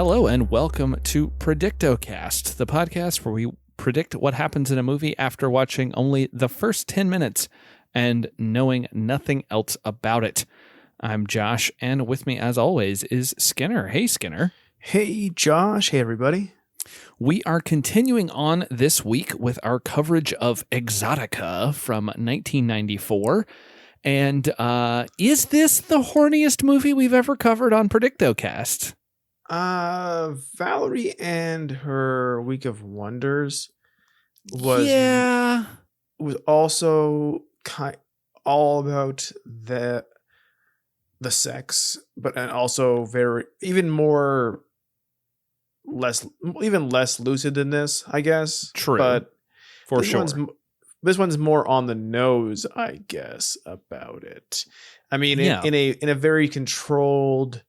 Hello and welcome to Predictocast, the podcast where we predict what happens in a movie after watching only the first 10 minutes and knowing nothing else about it. I'm Josh, and with me, as always, is Skinner. Hey, Skinner. Hey, Josh. Hey, everybody. We are continuing on this week with our coverage of Exotica from 1994. And is this the horniest movie we've ever covered on Predictocast? Valerie and her Week of Wonders was also all about the sex, but and also less lucid than this, I guess. True, but for sure. This one's more on the nose, I guess, about it. I mean, in a very controlled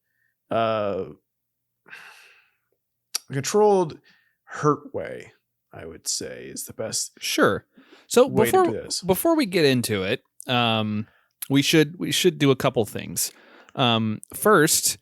hurt way, I would say, is the best. Sure. So way to do this. before we get into it, we should do a couple things. First,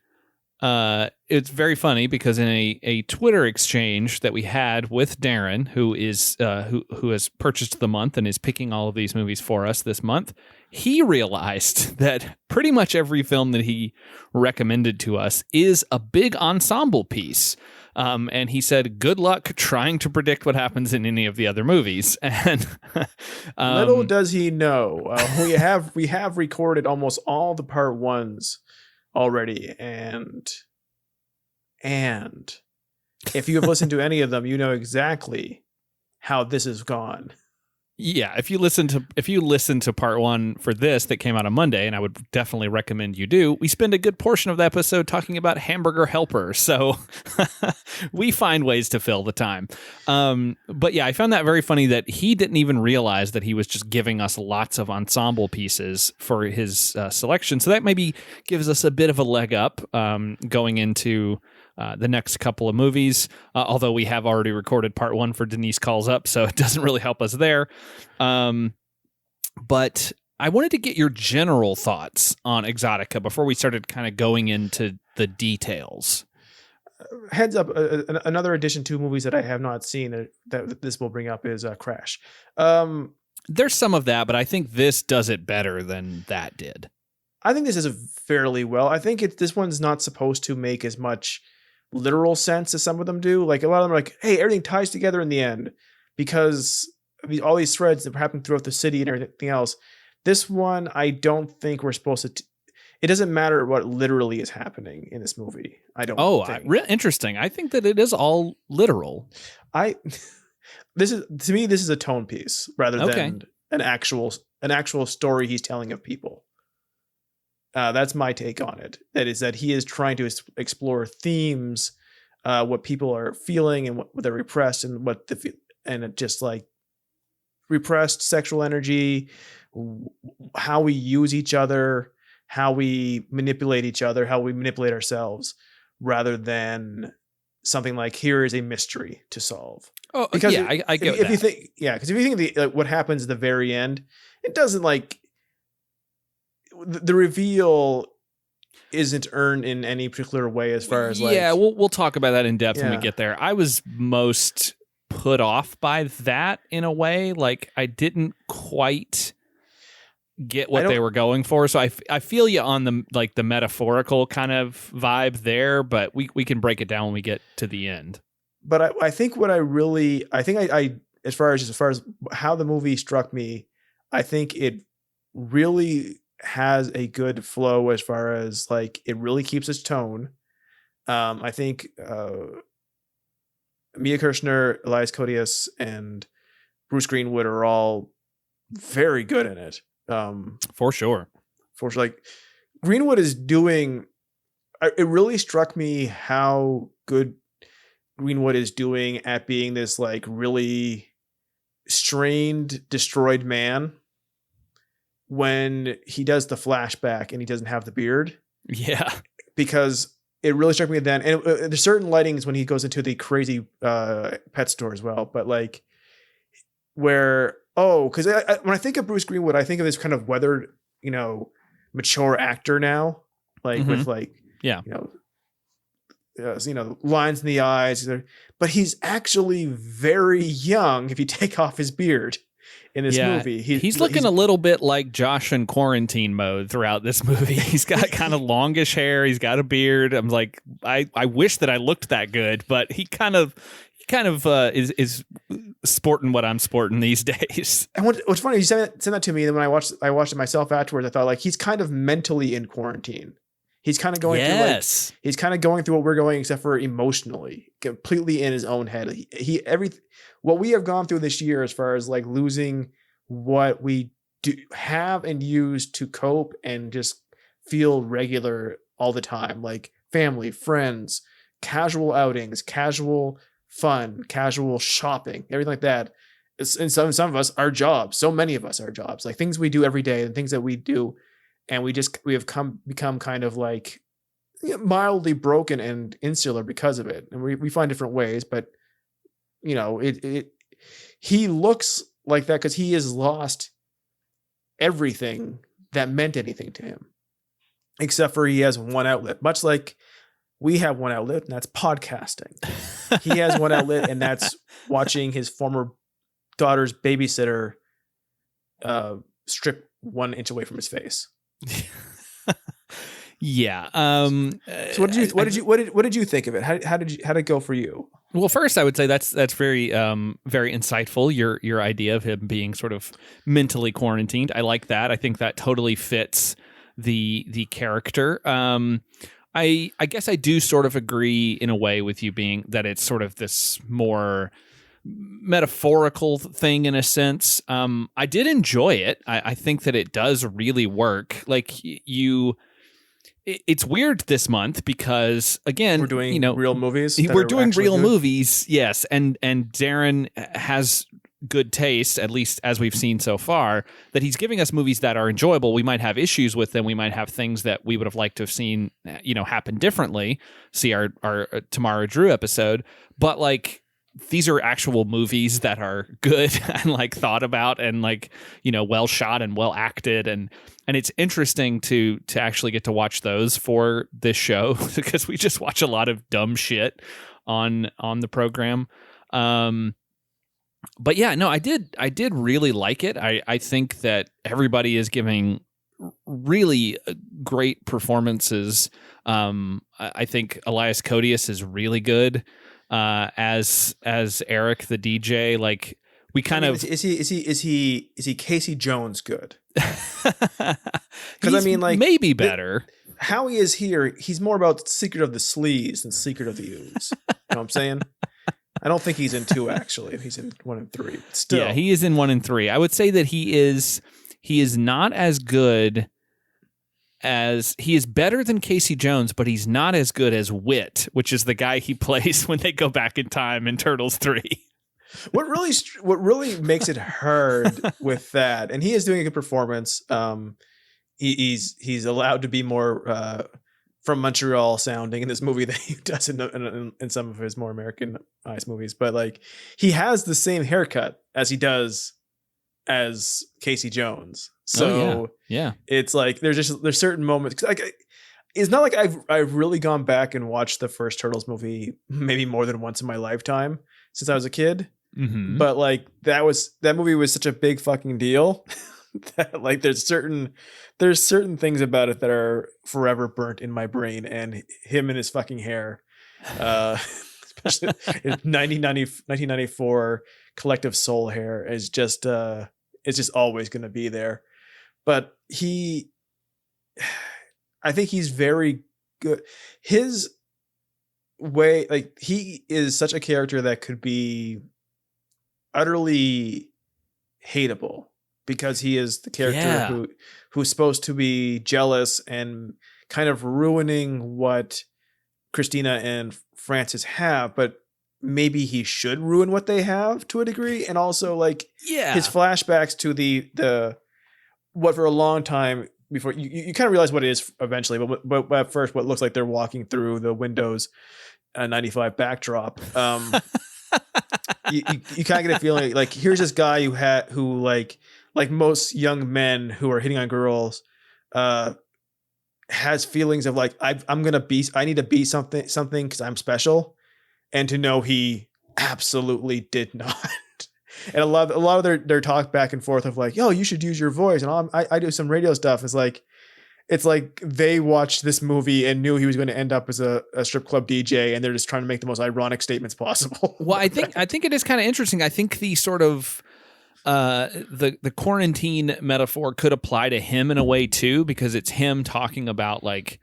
it's very funny because in a Twitter exchange that we had with Darren, who is who has purchased the month and is picking all of these movies for us this month, he realized that pretty much every film that he recommended to us is a big ensemble piece. And he said, good luck trying to predict what happens in any of the other movies. And little does he know, we have recorded almost all the part ones already. And if you have listened to any of them, you know exactly how this has gone. Yeah, if you listen to part one for this that came out on Monday, and I would definitely recommend you do, we spend a good portion of the episode talking about Hamburger Helper, so we find ways to fill the time. But yeah, I found that very funny that he didn't even realize that he was just giving us lots of ensemble pieces for his selection, so that maybe gives us a bit of a leg up going into the next couple of movies, although we have already recorded part one for Denise Calls Up, so it doesn't really help us there. But I wanted to get your general thoughts on Exotica before we started kind of going into the details. Heads up, another addition to movies that I have not seen that this will bring up is Crash. There's some of that, but I think this does it better than that did. I think this is fairly well. I think this one's not supposed to make as much literal sense as some of them do. Like a lot of them are like, hey, everything ties together in the end because all these threads that happen throughout the city and everything else. This one, I don't think we're supposed to. It doesn't matter what literally is happening in this movie. I don't. Interesting. I think that it is all literal. This is a tone piece rather than an actual story he's telling of people. That's my take on it. That is that he is trying to explore themes, what people are feeling and what they're repressed and it just like repressed sexual energy, how we use each other, how we manipulate each other, how we manipulate ourselves, rather than something like here is a mystery to solve. Oh, because I get that. If you think, because if you think of what happens at the very end, it doesn't like. The reveal isn't earned in any particular way as far as like... Yeah, we'll talk about that in depth when we get there. I was most put off by that in a way. Like, I didn't quite get what they were going for. So I feel you on the metaphorical kind of vibe there, but we can break it down when we get to the end. But I think what I as far as how the movie struck me, I think it really has a good flow as far as like it really keeps its tone. I think Mia Kirshner, Elias Koteas, and Bruce Greenwood are all very good in it. For sure. Like Greenwood is doing. It really struck me how good Greenwood is doing at being this like really strained, destroyed man. When he does the flashback and he doesn't have the beard. Yeah. Because it really struck me then. And there's certain lightings when he goes into the crazy pet store as well. But like where, because when I think of Bruce Greenwood, I think of this kind of weathered, mature actor now. Like with like, lines in the eyes, but he's actually very young if you take off his beard in this movie. He's looking a little bit like Josh in Quarantine Mode throughout this movie. He's got kind of longish hair. He's got a beard. I'm like, I wish that I looked that good, but he kind of is sporting what I'm sporting these days. And what's funny, you sent that to me, and when I watched it myself afterwards, I thought like he's kind of mentally in quarantine. He's kind of going through he's kind of going through what we're going, except for emotionally, completely in his own head. What we have gone through this year, as far as like losing what we do have and use to cope and just feel regular all the time, like family, friends, casual outings, casual fun, casual shopping, everything like that. And some of us, our jobs, so many of us, our jobs, like things we do every day and things that we do. And we have become kind of like mildly broken and insular because of it. And we find different ways, but he looks like that because he has lost everything that meant anything to him, except for he has one outlet, much like we have one outlet, and that's podcasting. He has one outlet, and that's watching his former daughter's babysitter strip 1 inch away from his face. Yeah. So what did you think of it? How did it go for you? Well, first I would say that's very very insightful. Your idea of him being sort of mentally quarantined. I like that. I think that totally fits the character. I guess I do sort of agree in a way with you being that it's sort of this more metaphorical thing in a sense. I did enjoy it. I think that it does really work. Like it's weird this month because again, we're doing real movies. We're doing real movies. Yes. And Darren has good taste, at least as we've seen so far, that he's giving us movies that are enjoyable. We might have issues with them. We might have things that we would have liked to have seen, happen differently. See our Tamara Drew episode, but like, these are actual movies that are good and like thought about and like, well shot and well acted. And it's interesting to actually get to watch those for this show because we just watch a lot of dumb shit on the program. But yeah, no, I did really like it. I think that everybody is giving really great performances. I think Elias Koteas is really good. As Eric the DJ, like we kind of is he Casey Jones good? Because I mean, like maybe better. How he is here, he's more about Secret of the Sleaze than Secret of the Ooze. You know what I'm saying? I don't think he's in 2 actually. He's in 1 and 3. But still, yeah, he is in 1 and 3. I would say that he is not as good. As he is better than Casey Jones, but he's not as good as Wit, which is the guy he plays when they go back in time in Turtles 3. What really makes it hard with that, and he is doing a good performance. He's allowed to be more from Montreal sounding in this movie than he does in some of his more Americanized movies. But like, he has the same haircut as he does as Casey Jones. So yeah, it's like there's certain moments. Like, it's not like I've really gone back and watched the first Turtles movie maybe more than once in my lifetime since I was a kid. Mm-hmm. But like that movie was such a big fucking deal that like there's certain things about it that are forever burnt in my brain, and him and his fucking hair, especially 1994 collective soul hair is just it's just always going to be there. But I think he's very good. His way, like, he is such a character that could be utterly hateable because he is the character who's supposed to be jealous and kind of ruining what Christina and Francis have, but maybe he should ruin what they have to a degree. And also like his flashbacks to the what for a long time before you kind of realize what it is eventually, but at first what looks like they're walking through the Windows 95 backdrop. You kind of get a feeling like here's this guy who like most young men who are hitting on girls has feelings of like, I need to be something because I'm special, and to know he absolutely did not. And a lot of their talk back and forth of like, yo, you should use your voice, and I do some radio stuff. It's like they watched this movie and knew he was going to end up as a strip club DJ, and they're just trying to make the most ironic statements possible. Well, I think it is kind of interesting. I think the sort of the quarantine metaphor could apply to him in a way too, because it's him talking about like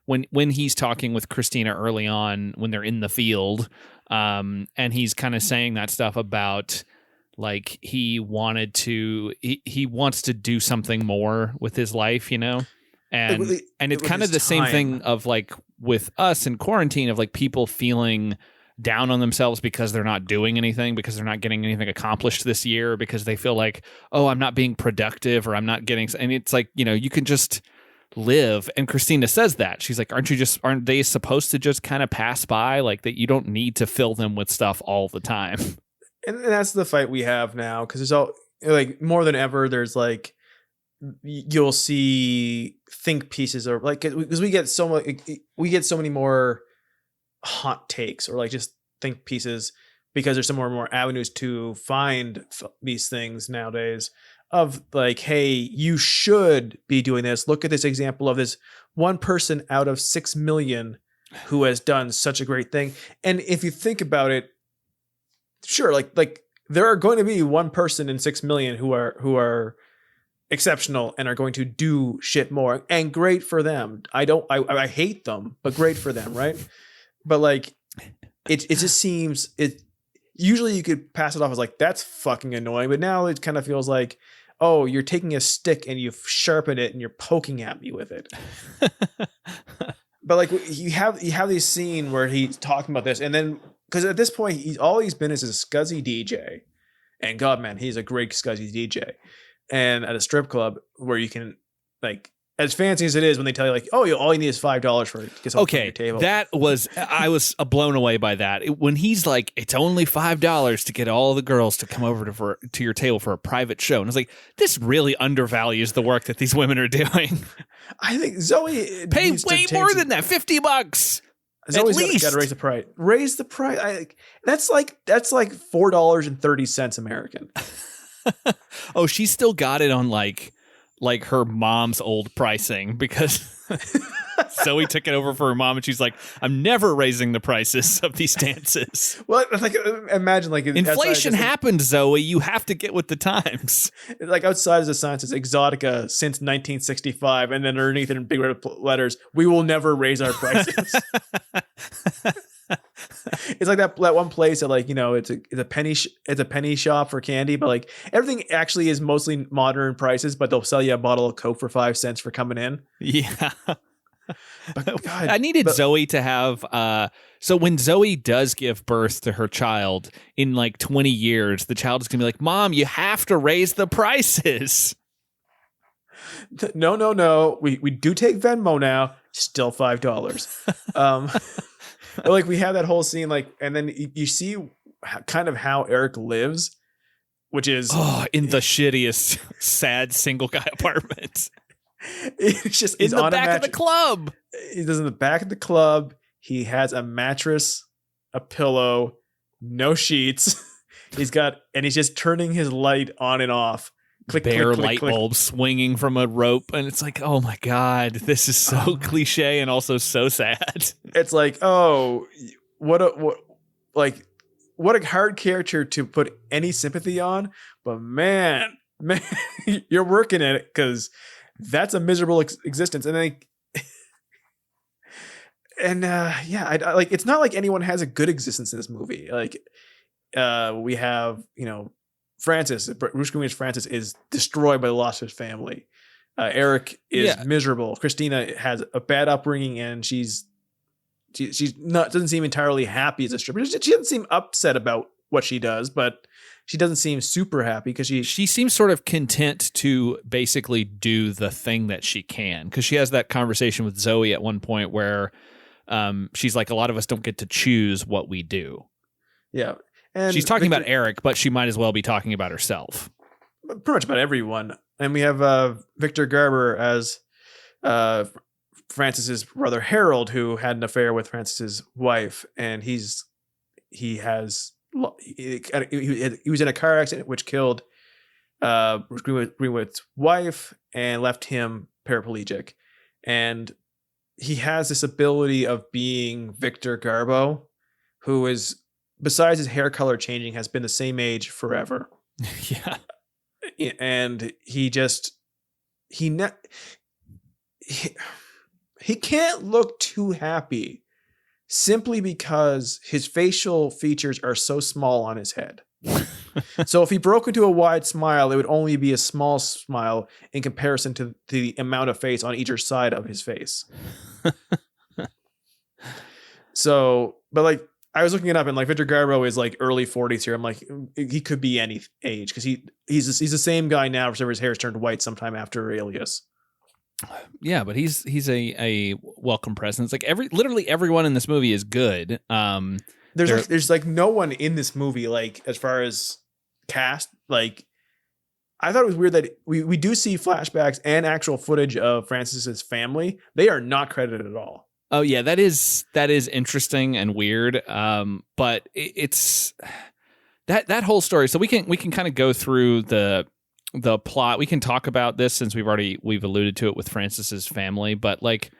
when he's talking with Christina early on when they're in the field, and he's kind of saying that stuff about like he wants to do something more with his life, you know. And it's kind of the same thing of like with us in quarantine of like people feeling down on themselves because they're not doing anything, because they're not getting anything accomplished this year, because they feel like, oh, I'm not being productive, or I'm not getting, and it's like, you know, you can just live. And Christina says that. She's like, aren't they supposed to just kind of pass by, like that you don't need to fill them with stuff all the time? And that's the fight we have now, because there's all like more than ever, there's like, you'll see think pieces, or like, because we get so many more hot takes or like just think pieces, because there's some more avenues to find these things nowadays of like, hey, you should be doing this. Look at this example of this one person out of 6 million who has done such a great thing. And if you think about it, sure, like there are going to be one person in 6 million who are exceptional and are going to do shit more, and great for them. I hate them, but great for them, right? But like it just seems, it usually you could pass it off as like, that's fucking annoying, but now it kind of feels like, oh, you're taking a stick and you've sharpened it and you're poking at me with it. But like you have this scene where he's talking about this, and then because at this point all he's been is a scuzzy DJ, and God, man, he's a great scuzzy DJ. And at a strip club where you can, like, as fancy as it is when they tell you like, oh, all you need is $5 for it to get something on your table. I was blown away by that. When he's like, it's only $5 to get all the girls to come over to your table for a private show. And I was like, this really undervalues the work that these women are doing. I think Zoe pay way more than that, $50. Zoe's got to raise the price. Raise the price. That's like $4.30 American. Oh, she still got it on like her mom's old pricing, because Zoe took it over for her mom, and she's like, I'm never raising the prices of these dances. Well, like imagine like inflation happened, Zoe. You have to get with the times. Like outside of the sign says Exotica since 1965, and then underneath it in big red letters, we will never raise our prices. It's like that one place that, like, you know, it's a penny shop for candy, but like everything actually is mostly modern prices, but they'll sell you a bottle of Coke for 5 cents for coming in. Yeah. But God, I needed Zoe to have so when Zoe does give birth to her child in like 20 years, the child is gonna be like, Mom, you have to raise the prices. No. We do take Venmo now. Still $5. Like we have that whole scene, like, and then you see kind of how Eric lives, which is in the shittiest, sad single guy apartment. It's just in the back of the club. He does in the back of the club. He has a mattress, a pillow, no sheets. He's just turning his light on and off. Click, bare click, light click, bulb swinging from a rope, and it's like, oh my God, this is so cliche and also so sad. It's like, oh, what a hard character to put any sympathy on, but man, you're working at it, because that's a miserable existence. And then I like, it's not like anyone has a good existence in this movie. Like we have, you know, Bruce Greenwood's Francis is destroyed by the loss of his family. Eric is miserable. Christina has a bad upbringing, and she's doesn't seem entirely happy as a stripper. She doesn't seem upset about what she does, but she doesn't seem super happy because she seems sort of content to basically do the thing that she can, because she has that conversation with Zoe at one point where she's like, a lot of us don't get to choose what we do. Yeah. And she's talking about Eric, but she might as well be talking about herself. Pretty much about everyone. And we have Victor Garber as Francis's brother Harold, who had an affair with Francis's wife, and he was in a car accident which killed Greenwood's wife and left him paraplegic. And he has this ability of being Victor Garbo, who is, besides his hair color changing, has been the same age forever. Yeah. And he can't look too happy simply because his facial features are so small on his head. So if he broke into a wide smile, it would only be a small smile in comparison to the amount of face on either side of his face. So, but like, I was looking it up, and like Victor Garbo is like early 40s here. I'm like, he could be any age because he's the same guy now. For his hair's turned white sometime after Alias. Yeah, but he's a welcome presence. Like literally everyone in this movie is good. There's like no one in this movie, like as far as cast. Like, I thought it was weird that we do see flashbacks and actual footage of Francis's family. They are not credited at all. Oh yeah, that is interesting and weird. But it's that whole story. So we can kind of go through the plot. We can talk about this since we've alluded to it with Francis's family. But like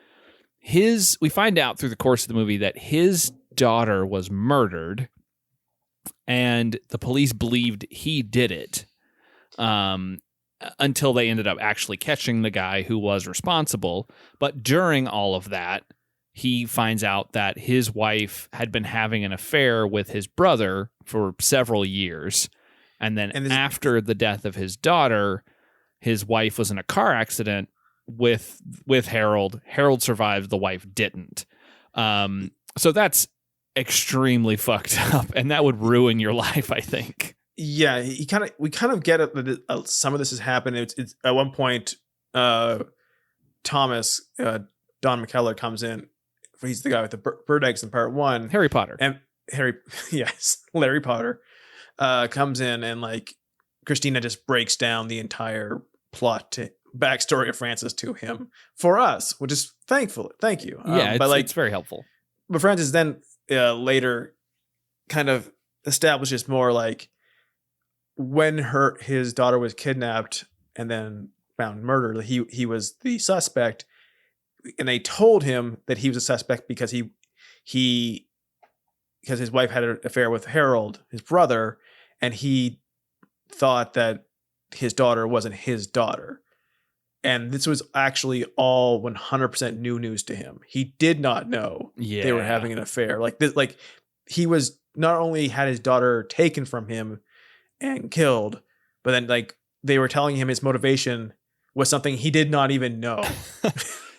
we find out through the course of the movie that his daughter was murdered, and the police believed he did it. Until they ended up actually catching the guy who was responsible. But during all of that, he finds out that his wife had been having an affair with his brother for several years. And then after the death of his daughter, his wife was in a car accident with Harold. Harold survived, the wife didn't. So that's extremely fucked up, and that would ruin your life, I think. Yeah, we kind of get it that some of this has happened. It's at one point, Thomas, Don McKellar comes in. He's the guy with the bird eggs in part one. Harry Potter. And Larry Potter comes in, and like Christina just breaks down the entire plot to backstory of Francis to him for us, which is thankful. Thank you. Yeah, but it's very helpful. But Francis then later kind of establishes more like when his daughter was kidnapped and then found murdered, he was the suspect. And they told him that he was a suspect because because his wife had an affair with Harold, his brother, and he thought that his daughter wasn't his daughter. And this was actually all 100% new news to him. He did not know they were having an affair. Like this, like he was not only had his daughter taken from him and killed, but then like they were telling him his motivation was something he did not even know.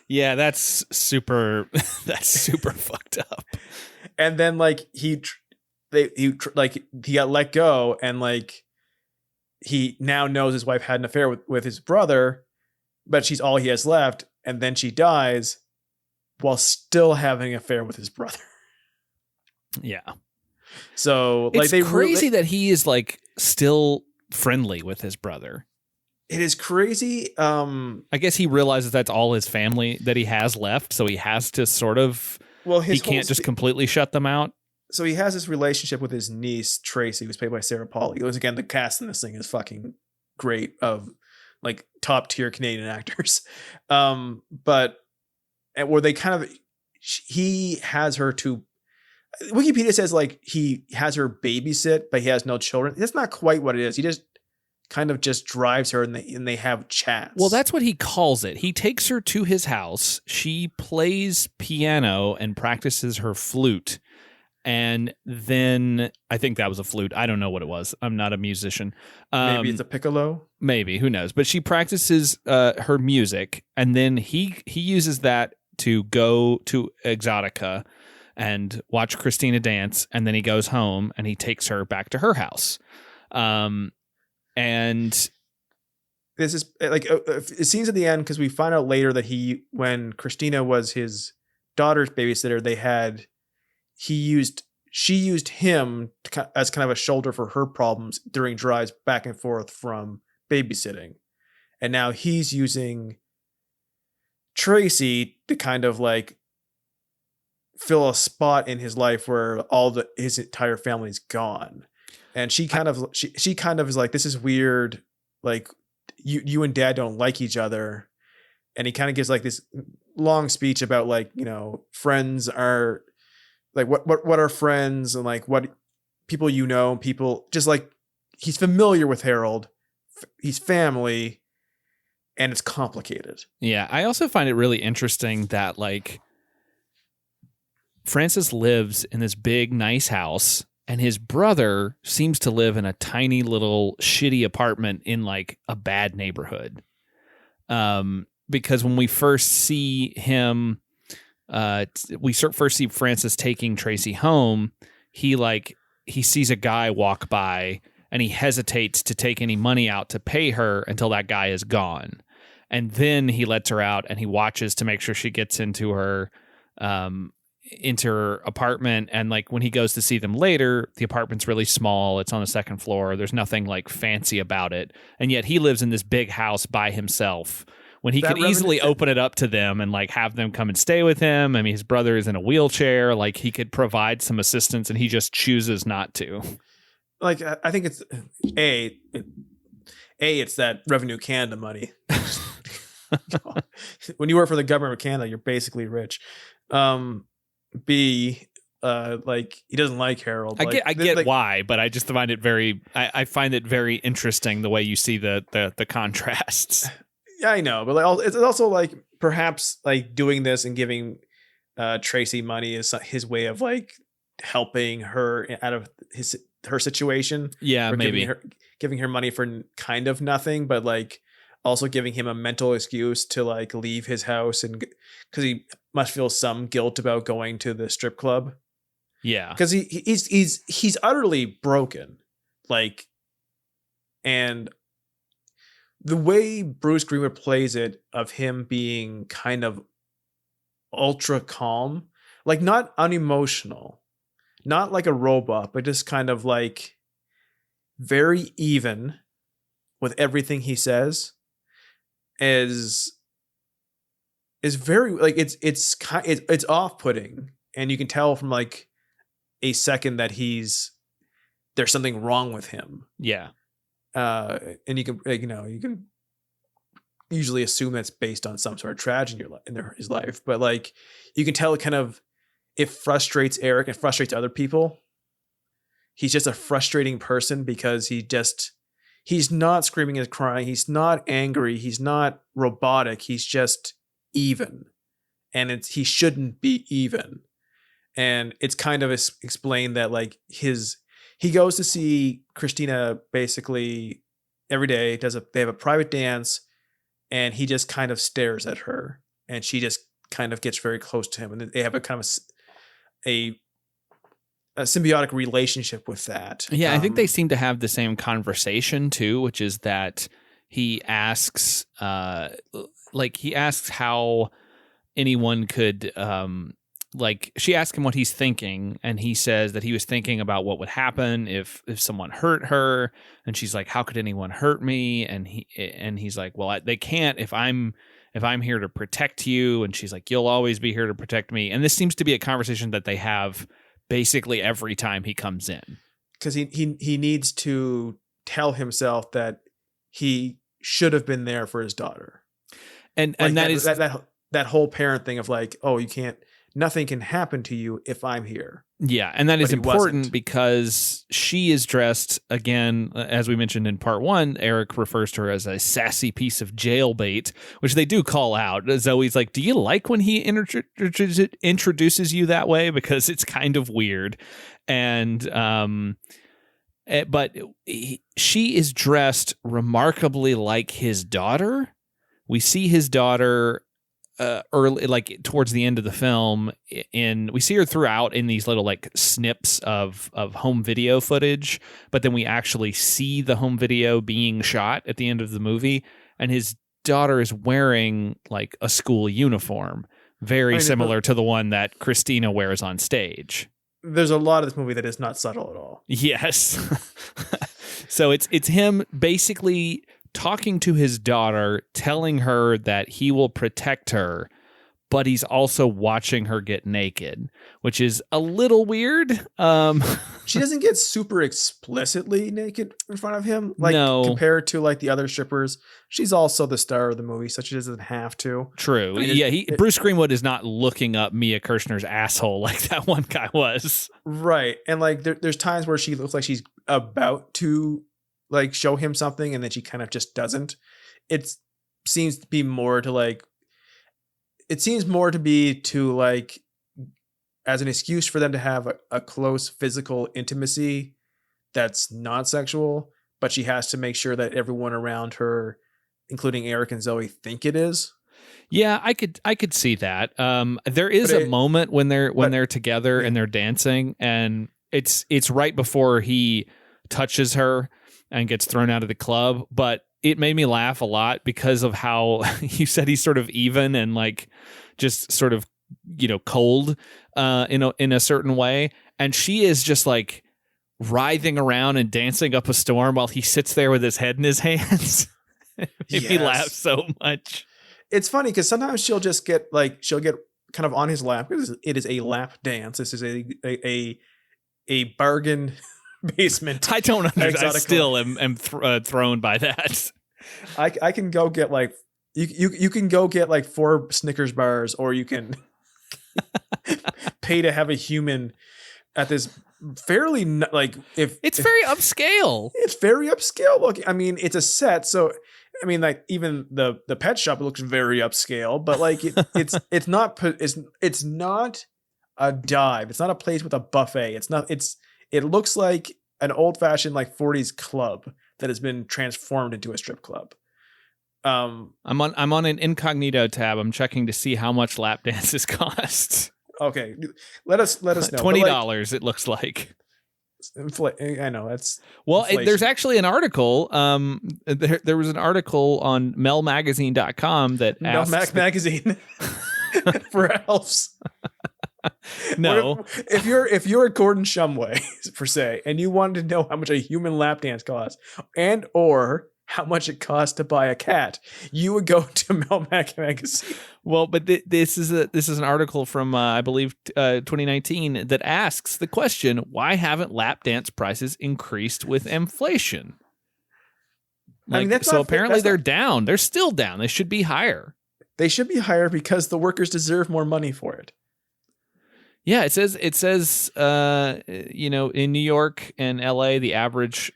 Yeah, that's super fucked up. And then like he got let go, and like he now knows his wife had an affair with his brother, but she's all he has left, and then she dies while still having an affair with his brother. Yeah. So like it's crazy that he is like still friendly with his brother. It is crazy. I guess he realizes that's all his family that he has left, so he has to sort of. Well, he can't just completely shut them out. So he has this relationship with his niece Tracy, who's played by Sarah Polley. Once again, the cast in this thing is fucking great, of like top tier Canadian actors. But where they kind of, he has her to. Wikipedia says like he has her babysit, but he has no children. That's not quite what it is. He just kind of just drives her, and they have chats. Well, that's what he calls it. He takes her to his house. She plays piano and practices her flute. And then I think that was a flute. I don't know what it was. I'm not a musician. Maybe it's a piccolo. Maybe, who knows? But she practices her music, and then he uses that to go to Exotica and watch Christina dance, and then he goes home and he takes her back to her house. And this is like it seems at the end, because we find out later that when Christina was his daughter's babysitter, she used him as kind of a shoulder for her problems during drives back and forth from babysitting. And now he's using Tracy to kind of like fill a spot in his life where his entire family's gone. And she kind of is like, this is weird. Like you and dad don't like each other. And he kind of gives like this long speech about like, you know, friends are like, what are friends, and like what people, you know, people just like, he's familiar with Harold. He's family, and it's complicated. Yeah. I also find it really interesting that like Francis lives in this big, nice house, and his brother seems to live in a tiny little shitty apartment in like a bad neighborhood. Because when we first see him, first see Francis taking Tracy home, he sees a guy walk by and he hesitates to take any money out to pay her until that guy is gone. And then he lets her out and he watches to make sure she gets into her apartment. And like when he goes to see them later, the apartment's really small. It's on the second floor. There's nothing like fancy about it. And yet he lives in this big house by himself when he could easily open it up to them and like have them come and stay with him. I mean, his brother is in a wheelchair. Like he could provide some assistance and he just chooses not to. Like, I think it's it's that Revenue Canada money. When you work for the government of Canada, you're basically rich. B, like he doesn't like Harold. I like, get like, why, but I just find it I find it very interesting the way you see the contrasts. Yeah, I know, but like it's also like perhaps like doing this and giving Tracy money is his way of like helping her out of her situation. Yeah, maybe giving her money for kind of nothing, but like also giving him a mental excuse to like leave his house, and because he must feel some guilt about going to the strip club. Yeah, because he's utterly broken, like, and the way Bruce Greenwood plays it, of him being kind of ultra calm, like not unemotional, not like a robot, but just kind of like very even with everything he says, is very like it's off-putting, and you can tell from like a second that there's something wrong with him. Yeah. And you can usually assume that's based on some sort of tragedy in his life, but like you can tell it frustrates Eric and frustrates other people. He's just a frustrating person because he's not screaming and crying. He's not angry. He's not robotic. He's just even, and he shouldn't be even. And it's kind of explained that like he goes to see Christina basically every day. They have a private dance, and he just kind of stares at her, and she just kind of gets very close to him, and they have a kind of a symbiotic relationship with that. Yeah, I think they seem to have the same conversation too, which is that he asks how anyone could she asked him what he's thinking, and he says that he was thinking about what would happen if someone hurt her, and she's like, how could anyone hurt me? And he's like, well, they can't if I'm here to protect you. And she's like, you'll always be here to protect me. And this seems to be a conversation that they have basically every time he comes in, because he needs to tell himself that he should have been there for his daughter, and like that whole parent thing of like, oh, nothing can happen to you if I'm here. Yeah, and that is important because she is dressed, again, as we mentioned in part one, Eric refers to her as a sassy piece of jailbait, which they do call out. Zoe's like, do you like when he introduces you that way? Because it's kind of weird. And but she is dressed remarkably like his daughter. We see his daughter early, like towards the end of the film, we see her throughout in these little like snips of home video footage, but then we actually see the home video being shot at the end of the movie, and his daughter is wearing like a school uniform, very similar to the one that Christina wears on stage. There's a lot of this movie that is not subtle at all. Yes. So it's him basically talking to his daughter, telling her that he will protect her, but he's also watching her get naked, which is a little weird. She doesn't get super explicitly naked in front of him, like compared to like the other strippers. She's also the star of the movie, so she doesn't have to. True. I mean, Bruce Greenwood is not looking up Mia Kirshner's asshole like that one guy was. Right. And like there's times where she looks like she's about to like show him something, and then she kind of just doesn't. It seems to be more to like as an excuse for them to have a close physical intimacy that's not sexual, but she has to make sure that everyone around her, including Eric and Zoe, think it is. Yeah, I could see that. There is a moment when they're together and they're dancing, and it's right before he touches her and gets thrown out of the club, but it made me laugh a lot because of how you said he's sort of even and like just sort of, cold in a certain way. And she is just like writhing around and dancing up a storm while he sits there with his head in his hands. It made me laugh so much. It's funny because sometimes she'll get kind of on his lap. It is a lap dance. This is a bargain basement. I don't understand. I still am thrown by that. I can go get like you can go get like 4 Snickers bars, or you can pay to have a human at this fairly like it's very upscale. It's very upscale looking. I mean, it's a set, so I mean, like even the pet shop looks very upscale, but like it's not a dive. It's not a place with a buffet. It looks like an old fashioned like 40s club that has been transformed into a strip club. I'm on an incognito tab. I'm checking to see how much lap dances cost. Okay, let us know. $20. It looks like. I know that's there's actually an article. There was an article on melmagazine.com that asks Mel Magazine for elves. No, if you're Gordon Shumway per se, and you wanted to know how much a human lap dance costs, and or how much it costs to buy a cat, you would go to Mel Magazine. Well, but this is an article from I believe 2019 that asks the question: why haven't lap dance prices increased with inflation? Like, I mean, apparently they're down. They're still down. They should be higher. They should be higher because the workers deserve more money for it. Yeah, it says in New York and LA, the average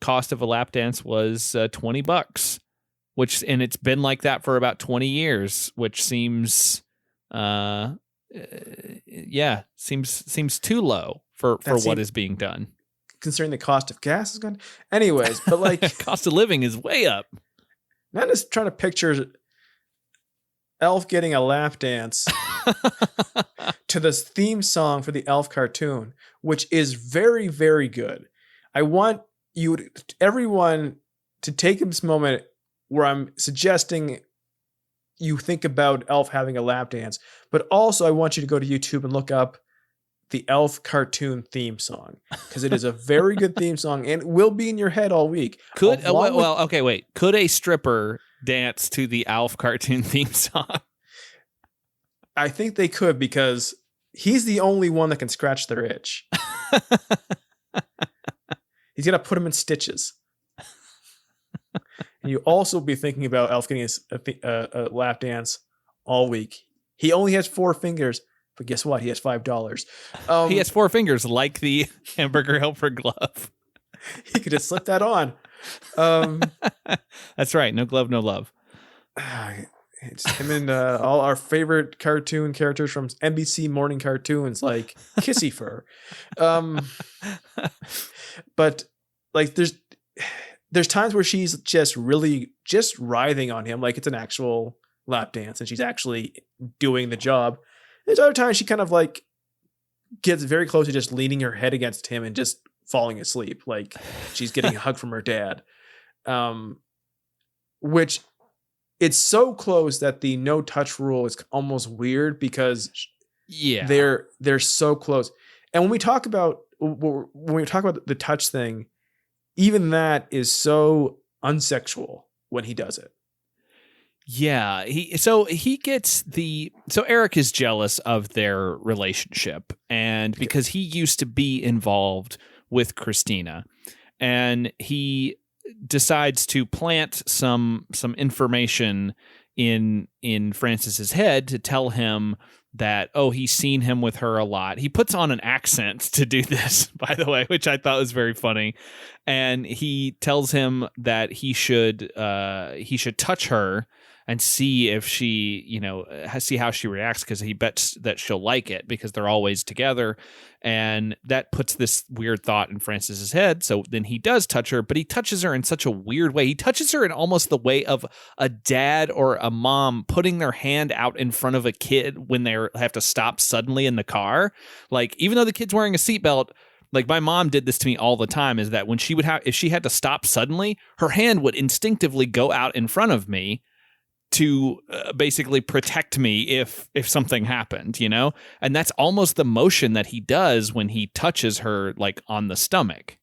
cost of a lap dance was $20, and it's been like that for about 20 years, which seems seems too low for what is being done. Considering the cost of gas is gone. Anyways, but like cost of living is way up. I'm just trying to picture Elf getting a lap dance to this theme song for the Elf cartoon, which is very, very good. I want everyone to take this moment where I'm suggesting you think about Elf having a lap dance, but also I want you to go to YouTube and look up the Elf cartoon theme song, because it is a very good theme song and it will be in your head all week. Could a stripper dance to the Elf cartoon theme song? I think they could, because he's the only one that can scratch their itch. He's going to put him in stitches. And you also be thinking about Elf getting a lap dance all week. He only has 4 fingers, but guess what? He has $5. He has 4 fingers like the hamburger helper glove. He could just slip that on. That's right. No glove, no love. It's him and all our favorite cartoon characters from NBC morning cartoons like Kissy Fur. But like there's times where she's just writhing on him like it's an actual lap dance and she's actually doing the job. There's other times she kind of like gets very close to just leaning her head against him and just falling asleep, like she's getting a hug from her dad. Which it's so close that the no touch rule is almost weird, because they're so close. And when we talk about the touch thing, even that is so unsexual when he does it. Yeah, so Eric is jealous of their relationship, and because he used to be involved with Christina, and he decides to plant some information in Francis's head to tell him that, oh, he's seen him with her a lot. He puts on an accent to do this, by the way, which I thought was very funny. And he tells him that he should touch her and see if she, see how she reacts, because he bets that she'll like it because they're always together. And that puts this weird thought in Francis's head. So then he does touch her, but he touches her in such a weird way. He touches her in almost the way of a dad or a mom putting their hand out in front of a kid when they have to stop suddenly in the car. Like, even though the kid's wearing a seatbelt, like my mom did this to me all the time, is that when if she had to stop suddenly, her hand would instinctively go out in front of me to basically protect me if something happened, and that's almost the motion that he does when he touches her, like on the stomach.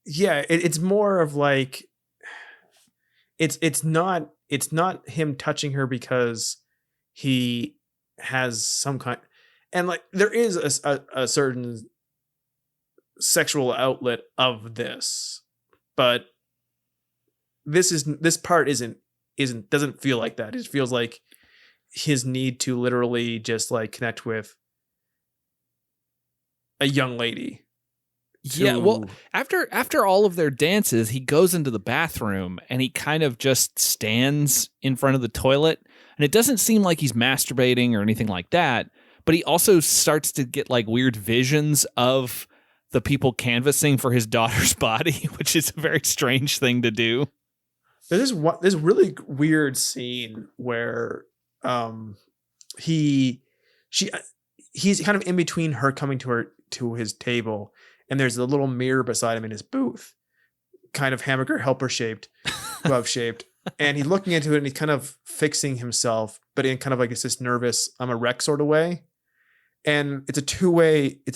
Yeah, it's more of like it's not him touching her because he has some kind, and like there is a certain sexual outlet of this, but this part doesn't feel like that. It feels like his need to literally just like connect with a young lady. Yeah, well, after all of their dances, he goes into the bathroom and he kind of just stands in front of the toilet, and it doesn't seem like he's masturbating or anything like that, but he also starts to get like weird visions of the people canvassing for his daughter's body, which is a very strange thing to do. There's this really weird scene where he's kind of in between her coming to his table, and there's a little mirror beside him in his booth, kind of hamburger helper shaped, glove shaped, and he's looking into it and he's kind of fixing himself, but in kind of like this nervous I'm a wreck sort of way. And it's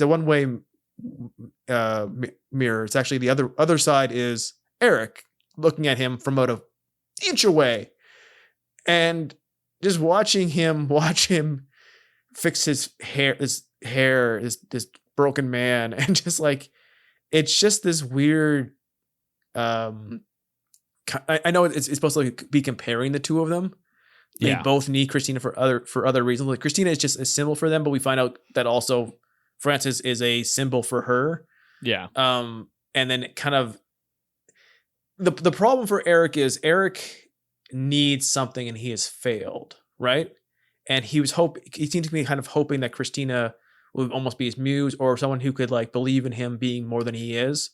a one-way mirror. It's actually the other side is Eric looking at him from about an inch away, and just watch him fix his hair, this broken man, and just like, it's just this weird. I know it's supposed to be comparing the two of them. They both need Christina for other reasons. Like Christina is just a symbol for them, but we find out that also Francis is a symbol for her. Yeah. And then kind of. The problem for Eric is Eric needs something and he has failed, right? And he seemed to be kind of hoping that Christina would almost be his muse, or someone who could like believe in him being more than he is.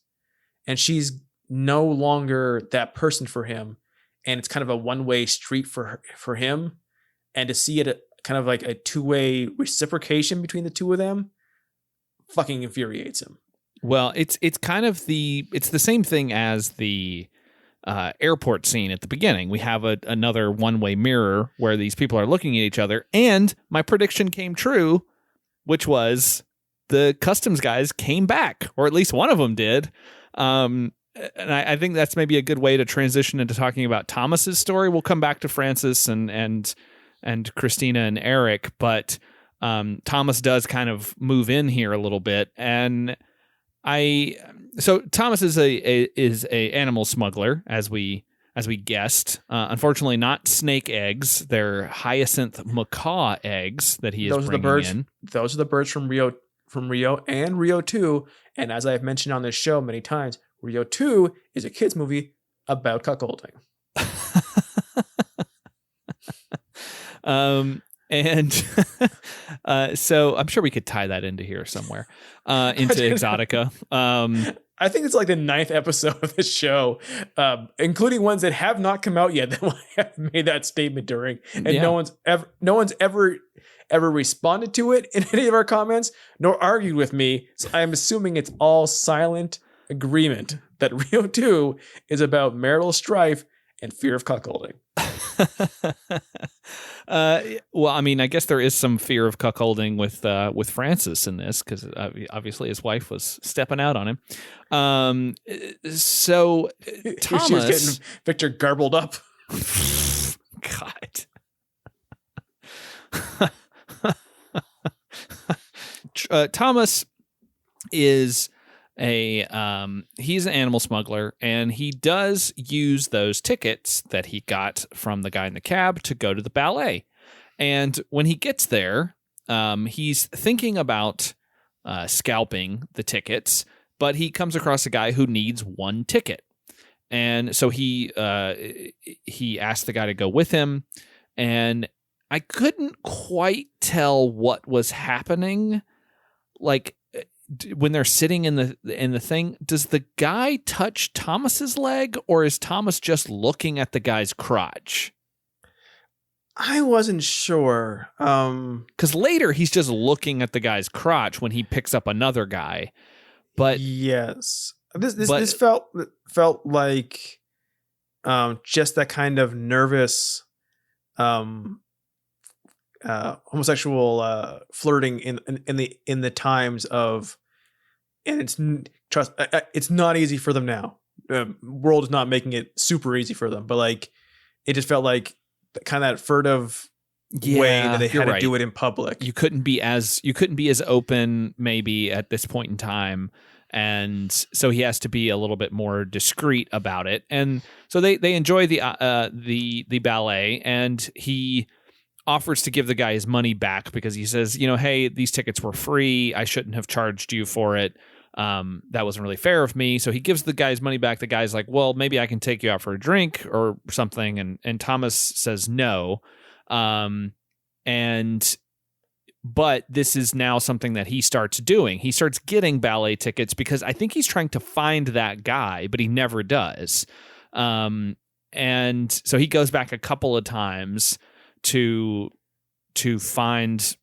And she's no longer that person for him. And it's kind of a one-way street for him. And to see it kind of like a two-way reciprocation between the two of them fucking infuriates him. Well, it's kind of the same thing as the airport scene at the beginning. We have another one-way mirror where these people are looking at each other, and my prediction came true, which was the customs guys came back, or at least one of them did. And I think that's maybe a good way to transition into talking about Thomas's story. We'll come back to Francis and Christina and Eric, but Thomas does kind of move in here a little bit, and so Thomas is a animal smuggler, as we guessed. Unfortunately, not snake eggs; they're hyacinth macaw eggs that he is bringing in. Those are the birds from Rio and Rio 2. And as I've mentioned on this show many times, Rio 2 is a kids movie about cuckolding. And so I'm sure we could tie that into here somewhere, into Exotica. I think it's like the 9th episode of the show, including ones that have not come out yet that have made that statement during, and no one's ever responded to it in any of our comments, nor argued with me. So I'm assuming it's all silent agreement that Rio 2 is about marital strife and fear of cuckolding. Well, I mean, I guess there is some fear of cuckolding with Francis in this, because obviously his wife was stepping out on him. So Thomas, she was getting Victor garbled up. God. Thomas is he's an animal smuggler, and he does use those tickets that he got from the guy in the cab to go to the ballet. And when he gets there, he's thinking about scalping the tickets, but he comes across a guy who needs one ticket. And so he asked the guy to go with him, and I couldn't quite tell what was happening. Like, when they're sitting in the thing, does the guy touch Thomas's leg, or is Thomas just looking at the guy's crotch? I wasn't sure. Because later he's just looking at the guy's crotch when he picks up another guy. But yes, this felt like just that kind of nervous homosexual flirting in the times of, and it's not easy for them now. World is not making it super easy for them, but like it just felt like kind of that furtive way that they had to do it in public. You couldn't be as open maybe at this point in time. And so he has to be a little bit more discreet about it. And so they enjoy the ballet, and he offers to give the guy his money back because he says, hey, these tickets were free. I shouldn't have charged you for it. That wasn't really fair of me. So he gives the guy's money back. The guy's like, well, maybe I can take you out for a drink or something. And Thomas says no. But this is now something that he starts doing. He starts getting ballet tickets because I think he's trying to find that guy, but he never does. And so he goes back a couple of times to find,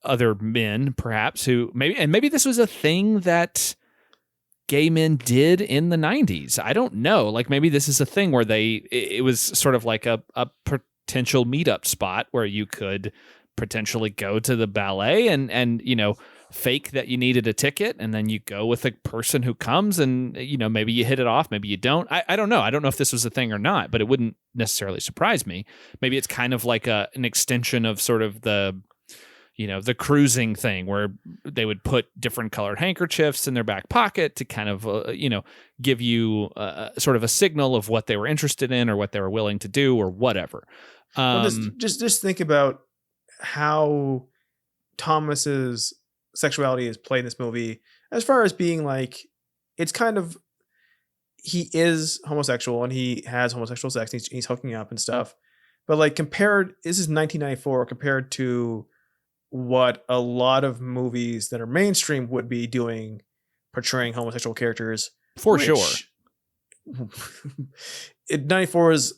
other men perhaps who maybe this was a thing that gay men did in the 90s. I don't know. Like maybe this is a thing where it was sort of like a potential meetup spot where you could potentially go to the ballet and fake that you needed a ticket, and then you go with a person who comes and maybe you hit it off, maybe you don't. I don't know. I don't know if this was a thing or not, but it wouldn't necessarily surprise me. Maybe it's kind of like an extension of sort of the cruising thing where they would put different colored handkerchiefs in their back pocket to kind of give you sort of a signal of what they were interested in or what they were willing to do or whatever. Well, just think about how Thomas's sexuality is played in this movie, as far as being like, it's kind of, he is homosexual and he has homosexual sex. He's hooking up and stuff, but like this is 1994 compared to what a lot of movies that are mainstream would be doing, portraying homosexual characters. For sure. 94 is,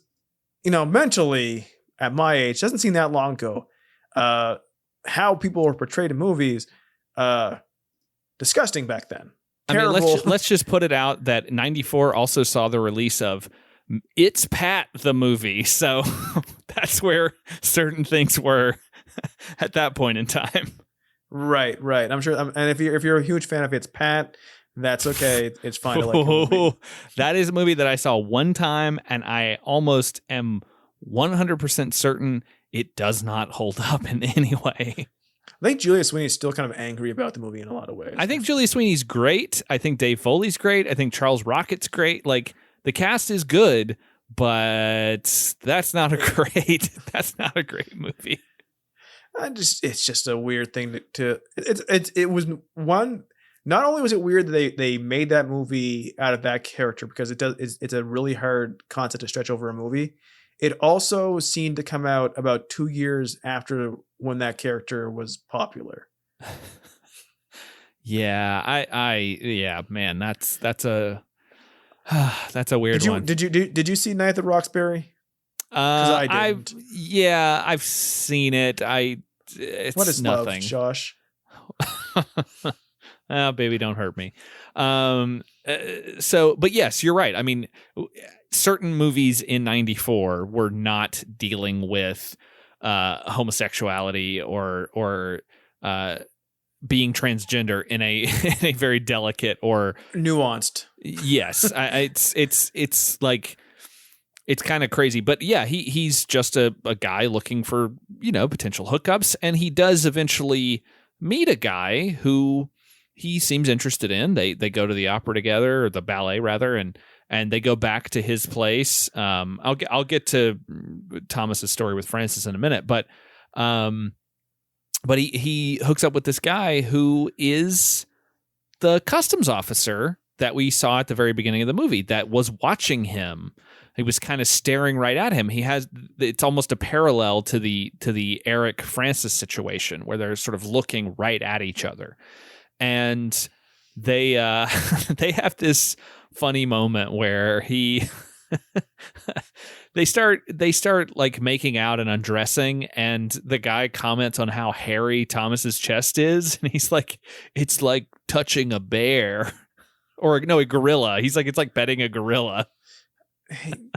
mentally at my age, doesn't seem that long ago. How people were portrayed in movies, disgusting back then. Terrible. I mean, let's just put it out that 94 also saw the release of It's Pat the movie, so that's where certain things were at that point in time. Right. I'm sure. And if you're a huge fan of It's Pat, that's okay. It's fine to like the movie. That is a movie that I saw one time, and I almost am 100% certain it does not hold up in any way. I think Julia Sweeney's still kind of angry about the movie in a lot of ways. I think Julia Sweeney's great. I think Dave Foley's great. I think Charles Rocket's great. Like, the cast is good, but that's not a great movie. It's just a weird thing it was one. Not only was it weird that they made that movie out of that character, because it's a really hard concept to stretch over a movie. It also seemed to come out about 2 years after when that character was popular. Yeah, man, that's a weird one. Did you see Night at the Roxbury? I didn't. I've seen it. It's what is nothing. Love, Josh? Oh, baby, don't hurt me. But yes, you're right. I mean, certain movies in 94 were not dealing with homosexuality or being transgender in a in a very delicate or nuanced. Yes, it's like it's kind of crazy, but yeah, he's just a guy looking for potential hookups, and he does eventually meet a guy who he seems interested in. They go to the opera together, or the ballet rather, and they go back to his place. I'll get to Thomas's story with Francis in a minute, but he hooks up with this guy who is the customs officer that we saw at the very beginning of the movie that was watching him. He was kind of staring right at him. It's almost a parallel to the Eric Francis situation where they're sort of looking right at each other. And they they have this funny moment where they start like making out and undressing, and the guy comments on how hairy Thomas's chest is, and he's like, it's like touching a bear, or no, a gorilla. He's like, it's like petting a gorilla.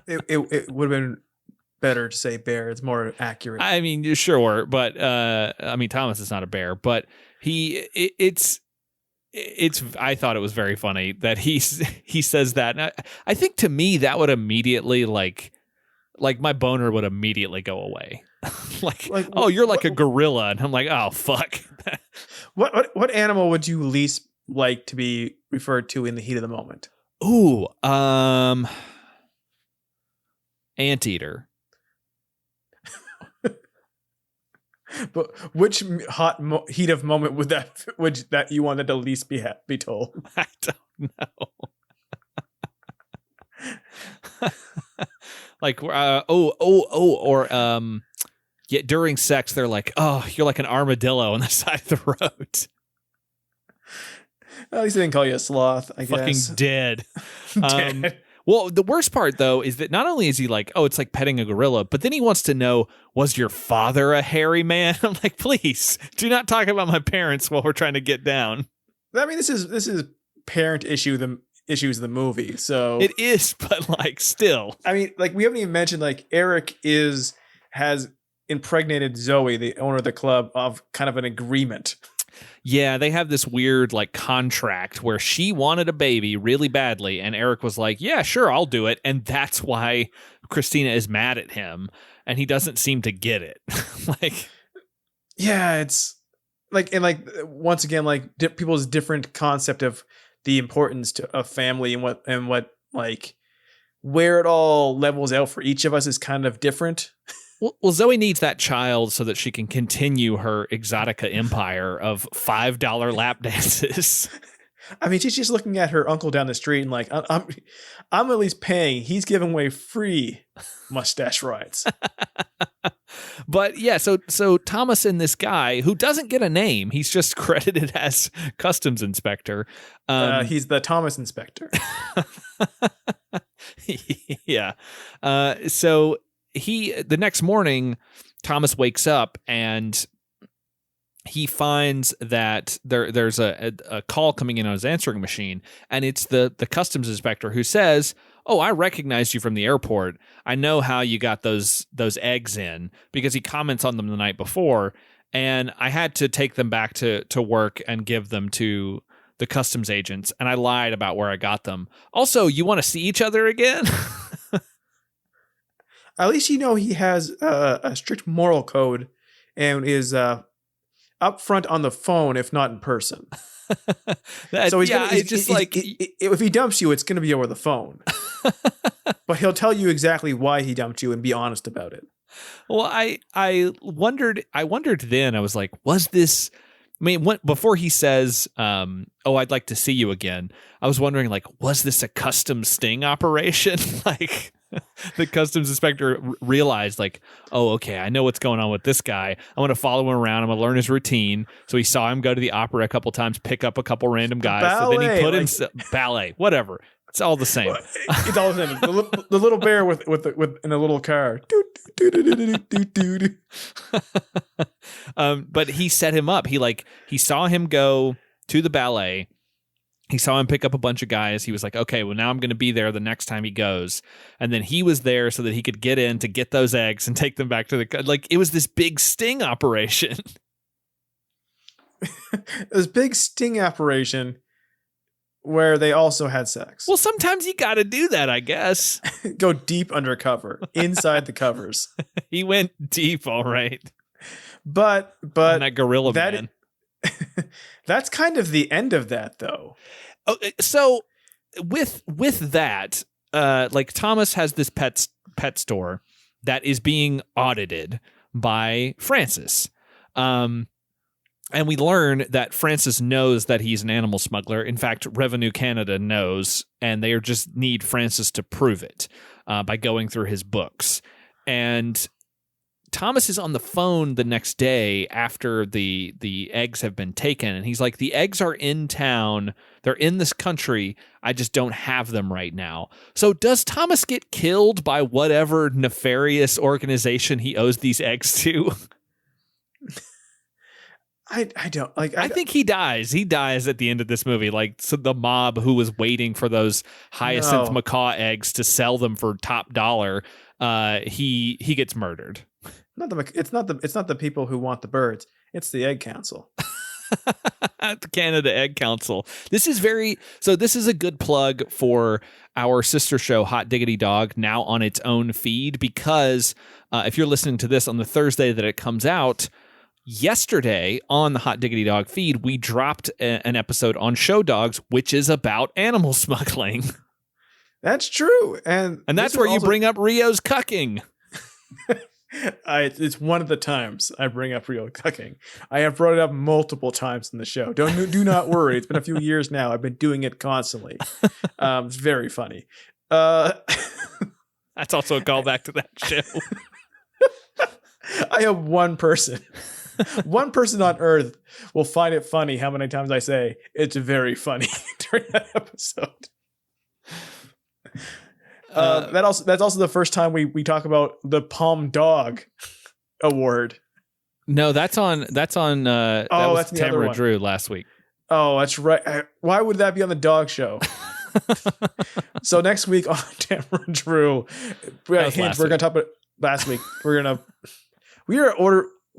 It would have been better to say bear. It's more accurate. I mean, sure, but I mean, Thomas is not a bear, but it's. I thought it was very funny that he says that. And I think to me that would immediately like my boner would immediately go away. like, oh, you're like a gorilla, and I'm like, oh fuck. What animal would you least like to be referred to in the heat of the moment? Ooh, anteater. But which heat of moment would that you wanted to least be told? I don't know. Like yeah, during sex they're like, oh, you're like an armadillo on the side of the road. At least they didn't call you a sloth, I guess. Fucking dead. Dead. Well, the worst part, though, is that not only is he like, oh, it's like petting a gorilla, but then he wants to know, was your father a hairy man? I'm like, please, do not talk about my parents while we're trying to get down. I mean, this is parent issues of the movie, so it is, but like, still. I mean, like, we haven't even mentioned like Eric has impregnated Zoe, the owner of the club, of kind of an agreement. Yeah, they have this weird like contract where she wanted a baby really badly, and Eric was like, yeah, sure, I'll do it. And that's why Christina is mad at him, and he doesn't seem to get it. Like, yeah, it's like, and like, once again, like people's different concept of the importance of family and what like where it all levels out for each of us is kind of different. Well, Zoe needs that child so that she can continue her Exotica empire of $5 lap dances. I mean, she's just looking at her uncle down the street and like, I'm at least paying. He's giving away free mustache rides. But yeah, so Thomas and this guy who doesn't get a name, he's just credited as customs inspector. He's the Thomas inspector. Yeah. So the next morning, Thomas wakes up and he finds that there's a call coming in on his answering machine, and it's the customs inspector who says, oh, I recognized you from the airport. I know how you got those eggs in, because he comments on them the night before, and I had to take them back to work and give them to the customs agents, and I lied about where I got them. Also, you want to see each other again? At least he has a strict moral code and is upfront on the phone, if not in person. So if he dumps you, it's going to be over the phone. But he'll tell you exactly why he dumped you and be honest about it. Well, I wondered then, I was like, was this, I mean, before he says, oh, I'd like to see you again, I was wondering, like, was this a custom sting operation? Like, the customs inspector realized, like, oh, okay, I know what's going on with this guy. I'm going to follow him around. I'm going to learn his routine. So he saw him go to the opera a couple times, pick up a couple random guys. Ballet, so then he put him ballet, whatever. It's all the same. It's all the same. The little bear with in a little car. But he set him up. He saw him go to the ballet. He saw him pick up a bunch of guys. He was like, okay, well, now I'm going to be there the next time he goes. And then he was there so that he could get in to get those eggs and take them back to the... Like, it was this big sting operation. This big sting operation where they also had sex. Well, sometimes you got to do that, I guess. Go deep undercover, inside the covers. He went deep, all right. But that gorilla man. That's kind of the end of that, though. Oh, so with that, like Thomas has this pet store that is being audited by Francis. And we learn that Francis knows that he's an animal smuggler. In fact, Revenue Canada knows, and they just need Francis to prove it by going through his books. And Thomas is on the phone the next day after the eggs have been taken, and he's like, the eggs are in town. They're in this country. I just don't have them right now. So does Thomas get killed by whatever nefarious organization he owes these eggs to? I don't like. I think he dies. He dies at the end of this movie. Like, so the mob who was waiting for those hyacinth macaw eggs to sell them for top dollar, he gets murdered. It's not the people who want the birds. It's the Egg Council. The Canada Egg Council. This is a good plug for our sister show, Hot Diggity Dog, now on its own feed, because if you're listening to this on the Thursday that it comes out, yesterday on the Hot Diggity Dog feed, we dropped an episode on Show Dogs, which is about animal smuggling. That's true. And that's where you bring up Rio's cucking. It's one of the times I bring up Rio cucking. I have brought it up multiple times in the show. Do not worry. It's been a few years now. I've been doing it constantly. It's very funny. That's also a callback to that show. I have one person on earth will find it funny how many times I say it's very funny during that episode. That's also the first time we talk about the Palm Dog Award. No, that's on that's Tamara Drew last week. Oh, that's right. Why would that be on the dog show? So next week on Tamara Drew, we're going to talk about last week.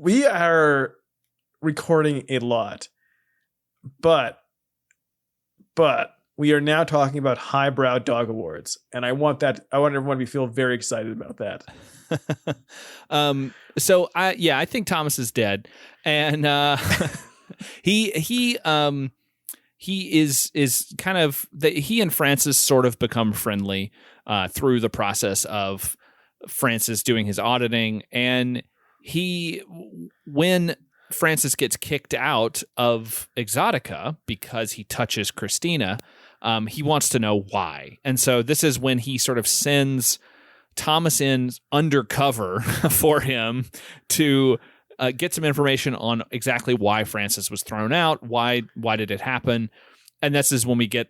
We are recording a lot, but we are now talking about highbrow dog awards, and I want everyone to feel very excited about that. So I think Thomas is dead, and he is kind of he and Francis sort of become friendly through the process of Francis doing his auditing, and when Francis gets kicked out of Exotica because he touches Christina, he wants to know why. And so this is when he sort of sends Thomas in undercover for him to get some information on exactly why Francis was thrown out. Why did it happen? And this is when we get,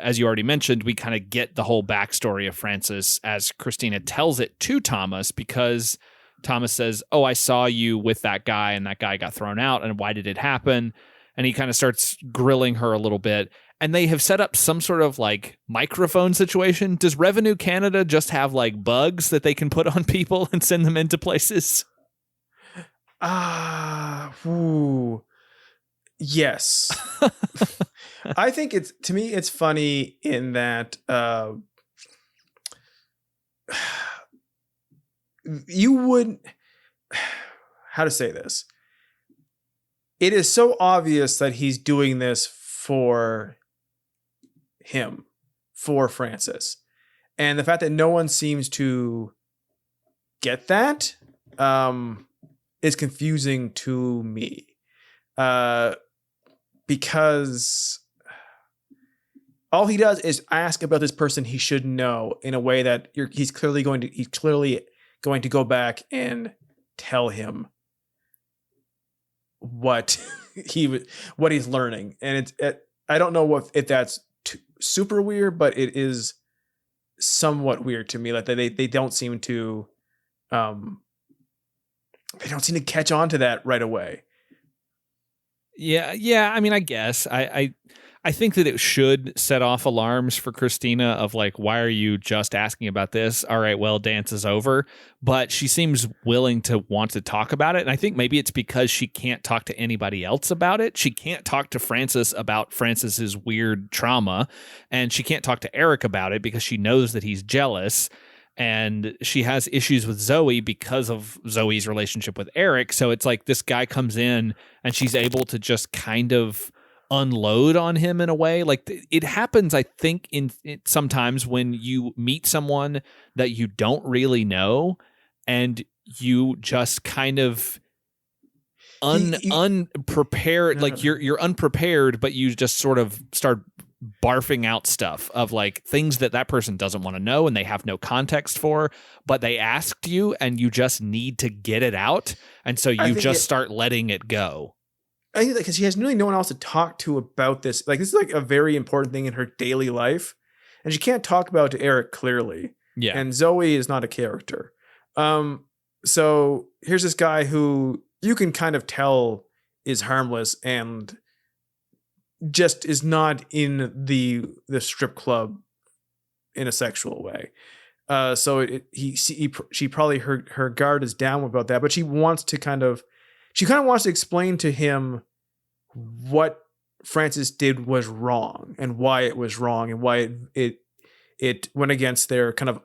as you already mentioned, we kind of get the whole backstory of Francis as Christina tells it to Thomas, because Thomas says, "Oh, I saw you with that guy and that guy got thrown out. And why did it happen?" And he kind of starts grilling her a little bit. And they have set up some sort of like microphone situation. Does Revenue Canada just have like bugs that they can put on people and send them into places? Yes. I think to me, it's funny in that you wouldn't, how to say this? It is so obvious that he's doing this for him, for Francis. And the fact that no one seems to get that is confusing to me. Because all he does is ask about this person he should know in a way that he's clearly going to go back and tell him what he's learning. And I don't know if that's super weird, but it is somewhat weird to me. Like they don't seem to catch on to that right away. Yeah. I mean, I guess I think that it should set off alarms for Christina of like, why are you just asking about this? All right, well, dance is over. But she seems willing to want to talk about it. And I think maybe it's because she can't talk to anybody else about it. She can't talk to Francis about Francis's weird trauma. And she can't talk to Eric about it because she knows that he's jealous. And she has issues with Zoe because of Zoe's relationship with Eric. So it's like this guy comes in and she's able to just kind of unload on him in a way. Like it happens, I think, sometimes when you meet someone that you don't really know and you just kind of unprepared, like you're unprepared, but you just sort of start barfing out stuff of like things that person doesn't want to know and they have no context for, but they asked you and you just need to get it out. And so you just start letting it go. I think because she has really no one else to talk to about this. Like, this is like a very important thing in her daily life, and she can't talk about it to Eric clearly. Yeah. And Zoe is not a character. So here's this guy who you can kind of tell is harmless and just is not in the strip club in a sexual way. So she probably her guard is down about that, but she kind of wants to explain to him what Francis did was wrong and why it was wrong and why it went against their kind of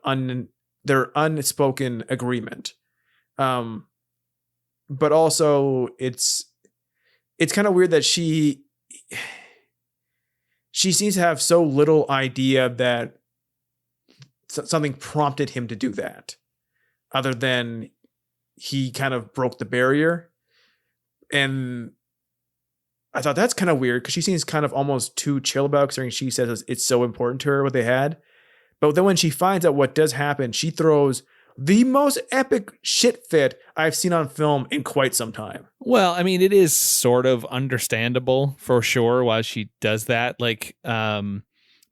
their unspoken agreement. But also it's kind of weird that she seems to have so little idea that something prompted him to do that, other than he kind of broke the barrier. And I thought that's kind of weird because she seems kind of almost too chill about it, considering she says it's so important to her what they had. But then when she finds out what does happen, she throws the most epic shit fit I've seen on film in quite some time. Well, I mean, it is sort of understandable for sure why she does that. Like,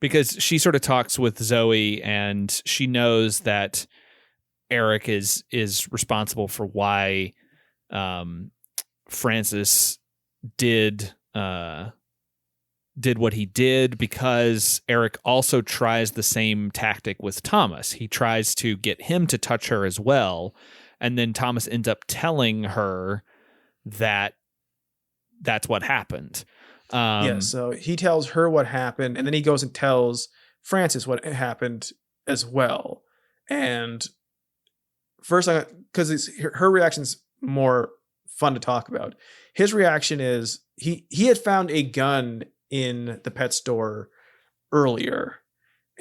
because she sort of talks with Zoe and she knows that Eric is responsible for why Francis did what he did, because Eric also tries the same tactic with Thomas. He tries to get him to touch her as well, and then Thomas ends up telling her that that's what happened. So he tells her what happened, and then he goes and tells Francis what happened as well. And first, because her reaction's more fun to talk about. His reaction is he had found a gun in the pet store earlier,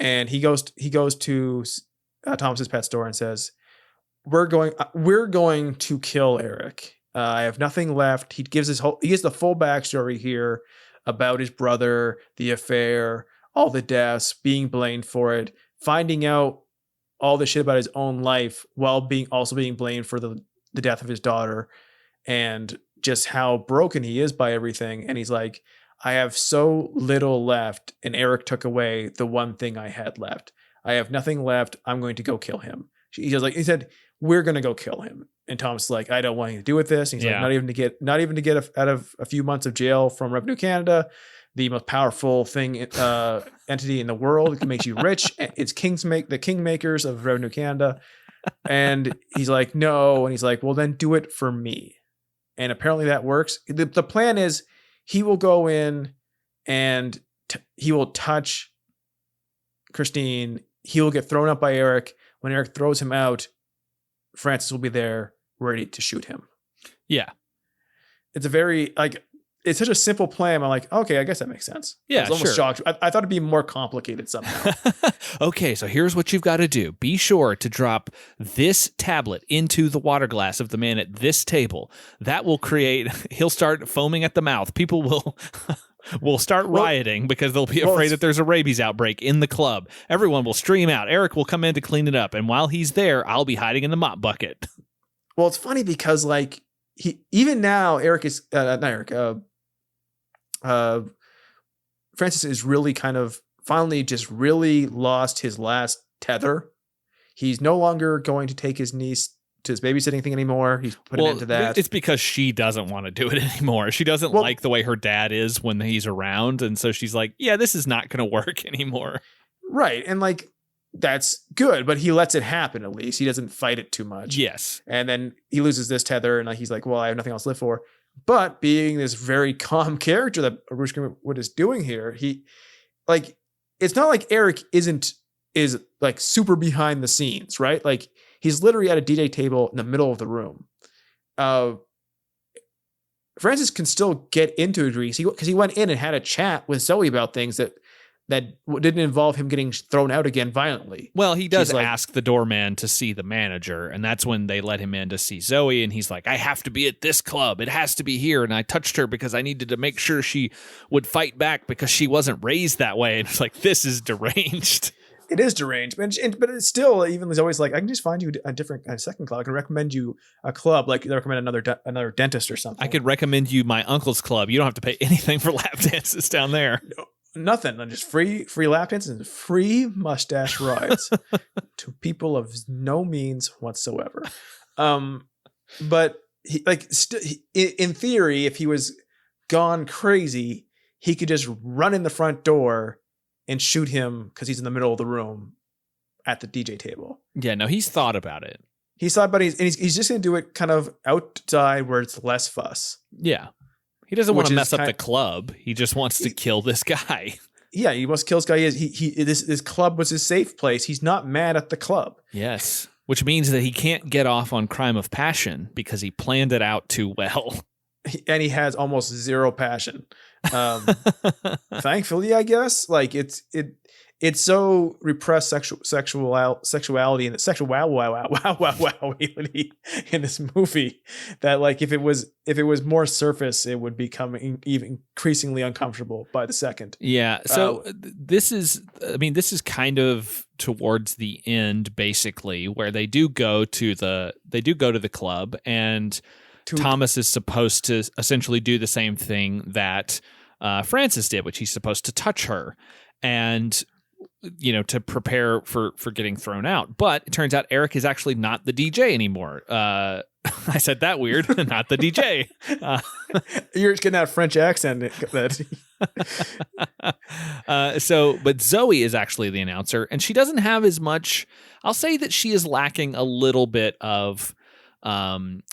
and he goes to Thomas's pet store and says, "We're going to kill Eric. I have nothing left." He gives the full backstory here about his brother, the affair, all the deaths, being blamed for it, finding out all the shit about his own life while being blamed for the death of his daughter, and just how broken he is by everything. And he's like, I have so little left, and Eric took away the one thing I had left. I have nothing left. I'm going to go kill him. He said, we're going to go kill him. And Tom's like, I don't want anything to do with this. And he's like, not even to get out of a few months of jail from Revenue Canada, the most powerful entity in the world. It makes you rich. It's the kingmakers of Revenue Canada. And he's like, no. And he's like, well, then do it for me. And apparently that works. The plan is he will go in and he will touch Christine. He will get thrown up by Eric. When Eric throws him out, Francis will be there ready to shoot him. Yeah. It's it's such a simple plan. I'm like, okay, I guess that makes sense. Yeah, I was almost shocked. I thought it'd be more complicated somehow. Okay, so here's what you've got to do. Be sure to drop this tablet into the water glass of the man at this table. That will he'll start foaming at the mouth. People will start rioting because they'll be afraid that there's a rabies outbreak in the club. Everyone will stream out. Eric will come in to clean it up. And while he's there, I'll be hiding in the mop bucket. Well, it's funny because even now, Eric is not Eric. Francis is really kind of finally just really lost his last tether. He's no longer going to take his niece his babysitting thing anymore. He's putting into that. It's because she doesn't want to do it anymore. She doesn't like the way her dad is when he's around. And so she's like, yeah, this is not going to work anymore. Right. And like, that's good, but he lets it happen at least. He doesn't fight it too much. Yes. And then he loses this tether and like he's like, well, I have nothing else to live for. But being this very calm character that Arush Greenwood is doing here, he like it's not like Eric is like super behind the scenes, right? Like he's literally at a DJ table in the middle of the room. Francis can still get into it because he went in and had a chat with Zoe about things that didn't involve him getting thrown out again violently. Well, he does ask the doorman to see the manager, and that's when they let him in to see Zoe, and he's like, I have to be at this club. It has to be here, and I touched her because I needed to make sure she would fight back because she wasn't raised that way. And it's like, this is deranged. It is deranged, but it's still, even Zoe's like, I can just find you a second club. I can recommend you a club, like recommend another dentist or something. I could recommend you my uncle's club. You don't have to pay anything for lap dances down there. No. Nothing. Just free lap dances and free mustache rides to people of no means whatsoever. But in theory, if he was gone crazy, he could just run in the front door and shoot him because he's in the middle of the room at the DJ table. Yeah, no, he's thought about it. He's thought about it, and he's just going to do it kind of outside where it's less fuss. Yeah. He doesn't want to mess up the club. He just wants to kill this guy. Yeah, he wants to kill this guy. This club was his safe place. He's not mad at the club. Yes, which means that he can't get off on crime of passion because he planned it out too well. And he has almost zero passion. Thankfully, I guess. Like it's so repressed sexuality and sexuality in this movie that like if it was more surface, it would become even increasingly uncomfortable by the second. Yeah. So this is kind of towards the end, basically, where they do go to the club, and Thomas is supposed to essentially do the same thing that Francis did, which he's supposed to touch her and, to prepare for getting thrown out. But it turns out Eric is actually not the DJ anymore. I said that weird, not the DJ. You're getting that French accent. But Zoe is actually the announcer, and she doesn't have as much. I'll say that she is lacking a little bit of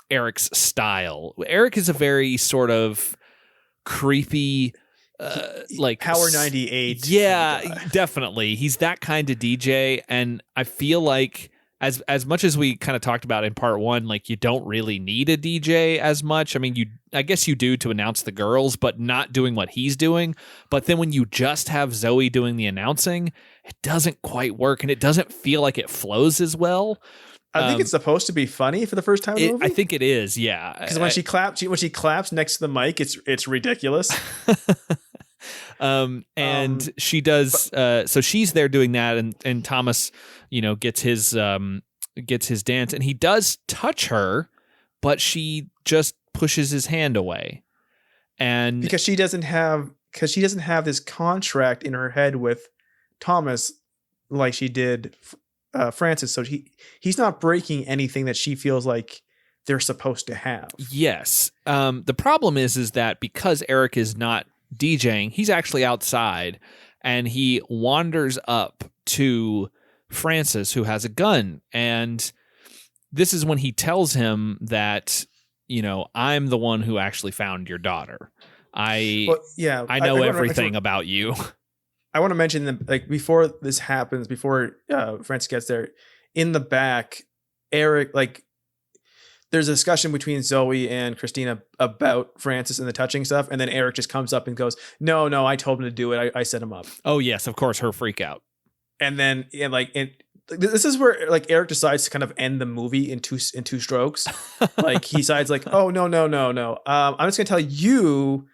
Eric's style. Eric is a very sort of creepy, like Power 98. Yeah, definitely. He's that kind of DJ, and I feel like as much as we kind of talked about in part one, like you don't really need a DJ as much. I mean, I guess you do to announce the girls, but not doing what he's doing. But then when you just have Zoe doing the announcing, it doesn't quite work, and it doesn't feel like it flows as well. I think it's supposed to be funny for the first time in the movie. I think it is, yeah. Because when she claps next to the mic, it's ridiculous. And she does. So she's there doing that, and Thomas, gets his dance, and he does touch her, but she just pushes his hand away, and because she doesn't have this contract in her head with Thomas like she did Francis, so he's not breaking anything that she feels like they're supposed to have. Yes. The problem is that because Eric is not DJing, he's actually outside, and he wanders up to Francis, who has a gun, and this is when he tells him that, I'm the one who actually found your daughter. I know everything about you. I want to mention that, like, before this happens, before Francis gets there, in the back, Eric, like, there's a discussion between Zoe and Christina about Francis and the touching stuff, and then Eric just comes up and goes, "No, I told him to do it. I set him up." Oh yes, of course, her freak out. And then, this is where like Eric decides to kind of end the movie in two strokes. Like he decides, like, "Oh no. I'm just gonna tell you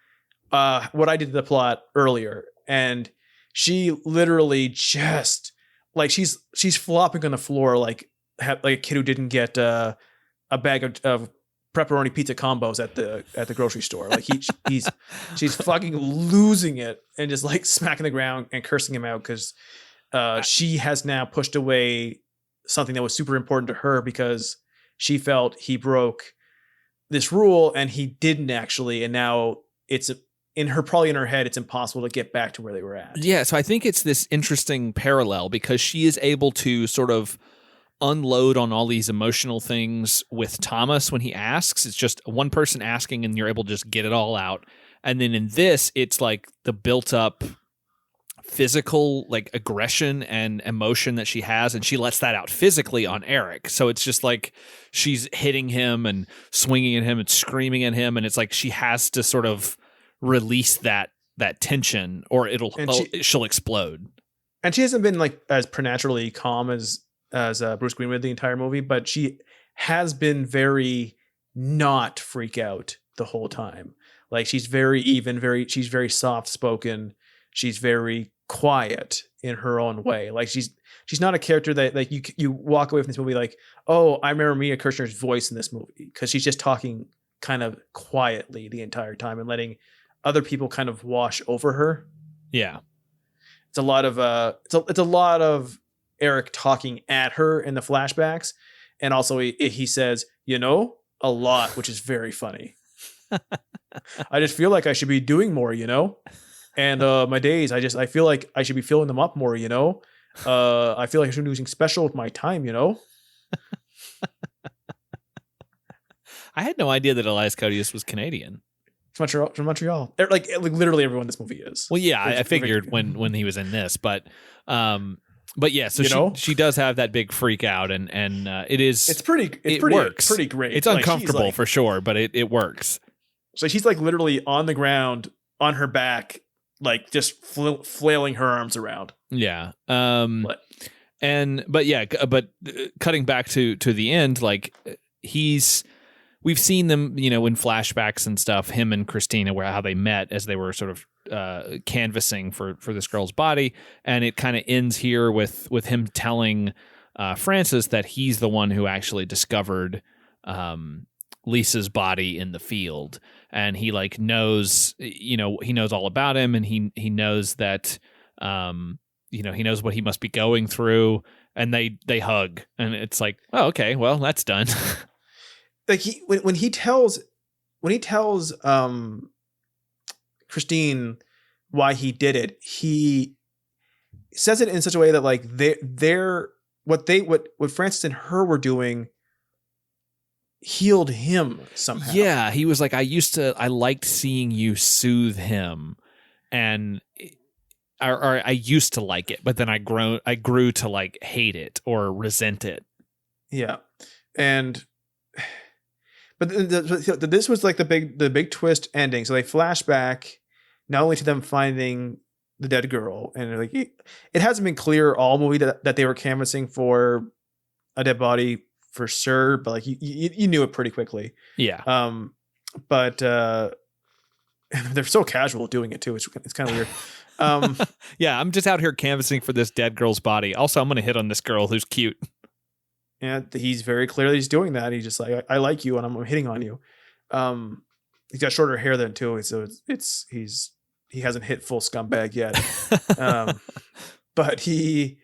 what I did to the plot earlier," and she literally just like she's flopping on the floor like a kid who didn't get a bag of pepperoni pizza combos at the grocery store. Like she's fucking losing it and just like smacking the ground and cursing him out because she has now pushed away something that was super important to her because she felt he broke this rule and he didn't actually, and now it's probably in her head, it's impossible to get back to where they were at. Yeah, so I think it's this interesting parallel because she is able to sort of unload on all these emotional things with Thomas when he asks. It's just one person asking and you're able to just get it all out. And then in this, it's like the built up physical like aggression and emotion that she has, and she lets that out physically on Eric. So it's just like she's hitting him and swinging at him and screaming at him, and it's like she has to sort of release that tension or she'll explode. And she hasn't been like as preternaturally calm as Bruce Greenwood the entire movie, but she has been very not freak out the whole time. Like she's very even, she's very soft spoken. She's very quiet in her own way. Like she's not a character that like you walk away from this movie like, oh, I remember Mia Kirshner's voice in this movie, because she's just talking kind of quietly the entire time and letting other people kind of wash over her. Yeah, it's a lot of Eric talking at her in the flashbacks, and also he says, a lot, which is very funny. I just feel like I should be doing more, and my days, I feel like I should be filling them up more, I feel like I should be doing special with my time, I had no idea that Elias Koteas was Canadian. From Montreal. Like literally everyone in this movie is. Well, yeah, I figured when he was in this, but yeah, so she does have that big freak out, and it works. Pretty great. It's uncomfortable for sure, but it works. So she's like literally on the ground on her back, like just flailing her arms around. Yeah. But cutting back to the end, like we've seen them, in flashbacks and stuff, him and Christina, how they met as they were sort of canvassing for this girl's body. And it kind of ends here with him telling Francis that he's the one who actually discovered Lisa's body in the field. And he like knows, he knows all about him, and he knows that, he knows what he must be going through, and they hug, and it's like, oh, okay, well, that's done. Like when he tells Christine why he did it, he says it in such a way that like what Francis and her were doing healed him somehow. Yeah, he was like, I liked seeing you soothe him, and I used to like it, but then I grew to like hate it or resent it. Yeah, but this was like the big twist ending. So they flash back not only to them finding the dead girl, and like it hasn't been clear all movie that they were canvassing for a dead body for sure, but like you knew it pretty quickly. Yeah. But they're so casual doing it too. It's kind of weird. Yeah, I'm just out here canvassing for this dead girl's body. Also, I'm going to hit on this girl who's cute. And he's very clearly doing that. He's just like, I like you and I'm hitting on you. He's got shorter hair than too, so he hasn't hit full scumbag yet. But we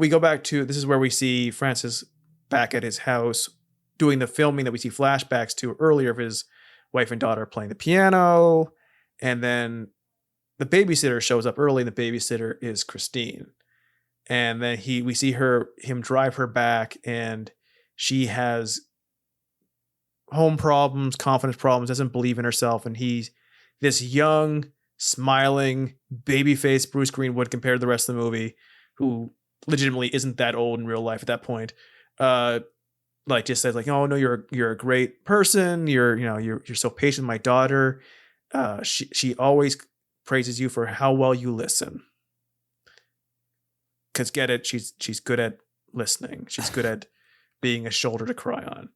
go back to, this is where we see Francis back at his house doing the filming that we see flashbacks to earlier of his wife and daughter playing the piano. And then the babysitter shows up early, and the babysitter is Christine. And then we see him drive her back, and she has home problems, confidence problems, doesn't believe in herself. And he's this young, smiling, baby-faced Bruce Greenwood compared to the rest of the movie, who legitimately isn't that old in real life at that point. Like just says like, oh no, you're a great person. You're so patient with my daughter. She always praises you for how well you listen. Cause get it, she's good at listening. She's good at being a shoulder to cry on.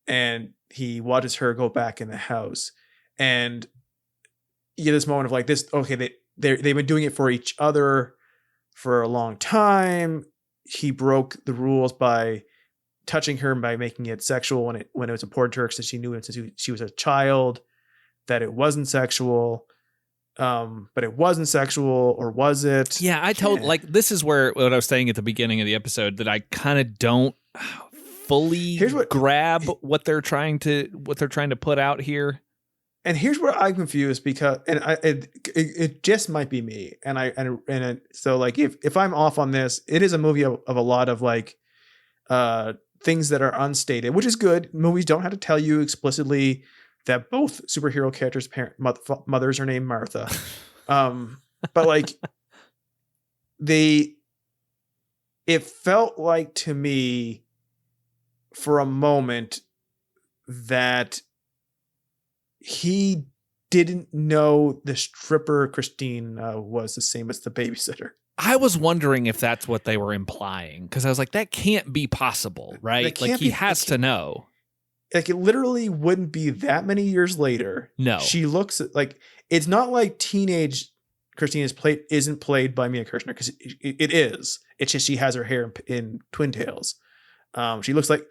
And he watches her go back in the house, and you get this moment of like this. Okay, they've been doing it for each other for a long time. He broke the rules by touching her and by making it sexual when it was important to her, because she knew since she was a child that it wasn't sexual. But it wasn't sexual, or was it? Yeah, like this is where what I was saying at the beginning of the episode, that I kind of don't fully grab what they're trying to put out here. And here's where I'm confused because, and it just might be me. So like, if I'm off on this, it is a movie of a lot of like, things that are unstated, which is good. Movies don't have to tell you explicitly that both superhero characters' mothers are named Martha. But like it felt like to me for a moment that he didn't know the stripper Christine was the same as the babysitter. I was wondering if that's what they were implying, because I was like, that can't be possible, right? Like he has to know. Like it literally wouldn't be that many years later. No, she looks like it's not like teenage Christine isn't played by Mia Kirshner, because it is. It's just she has her hair in Twin Tails. She looks like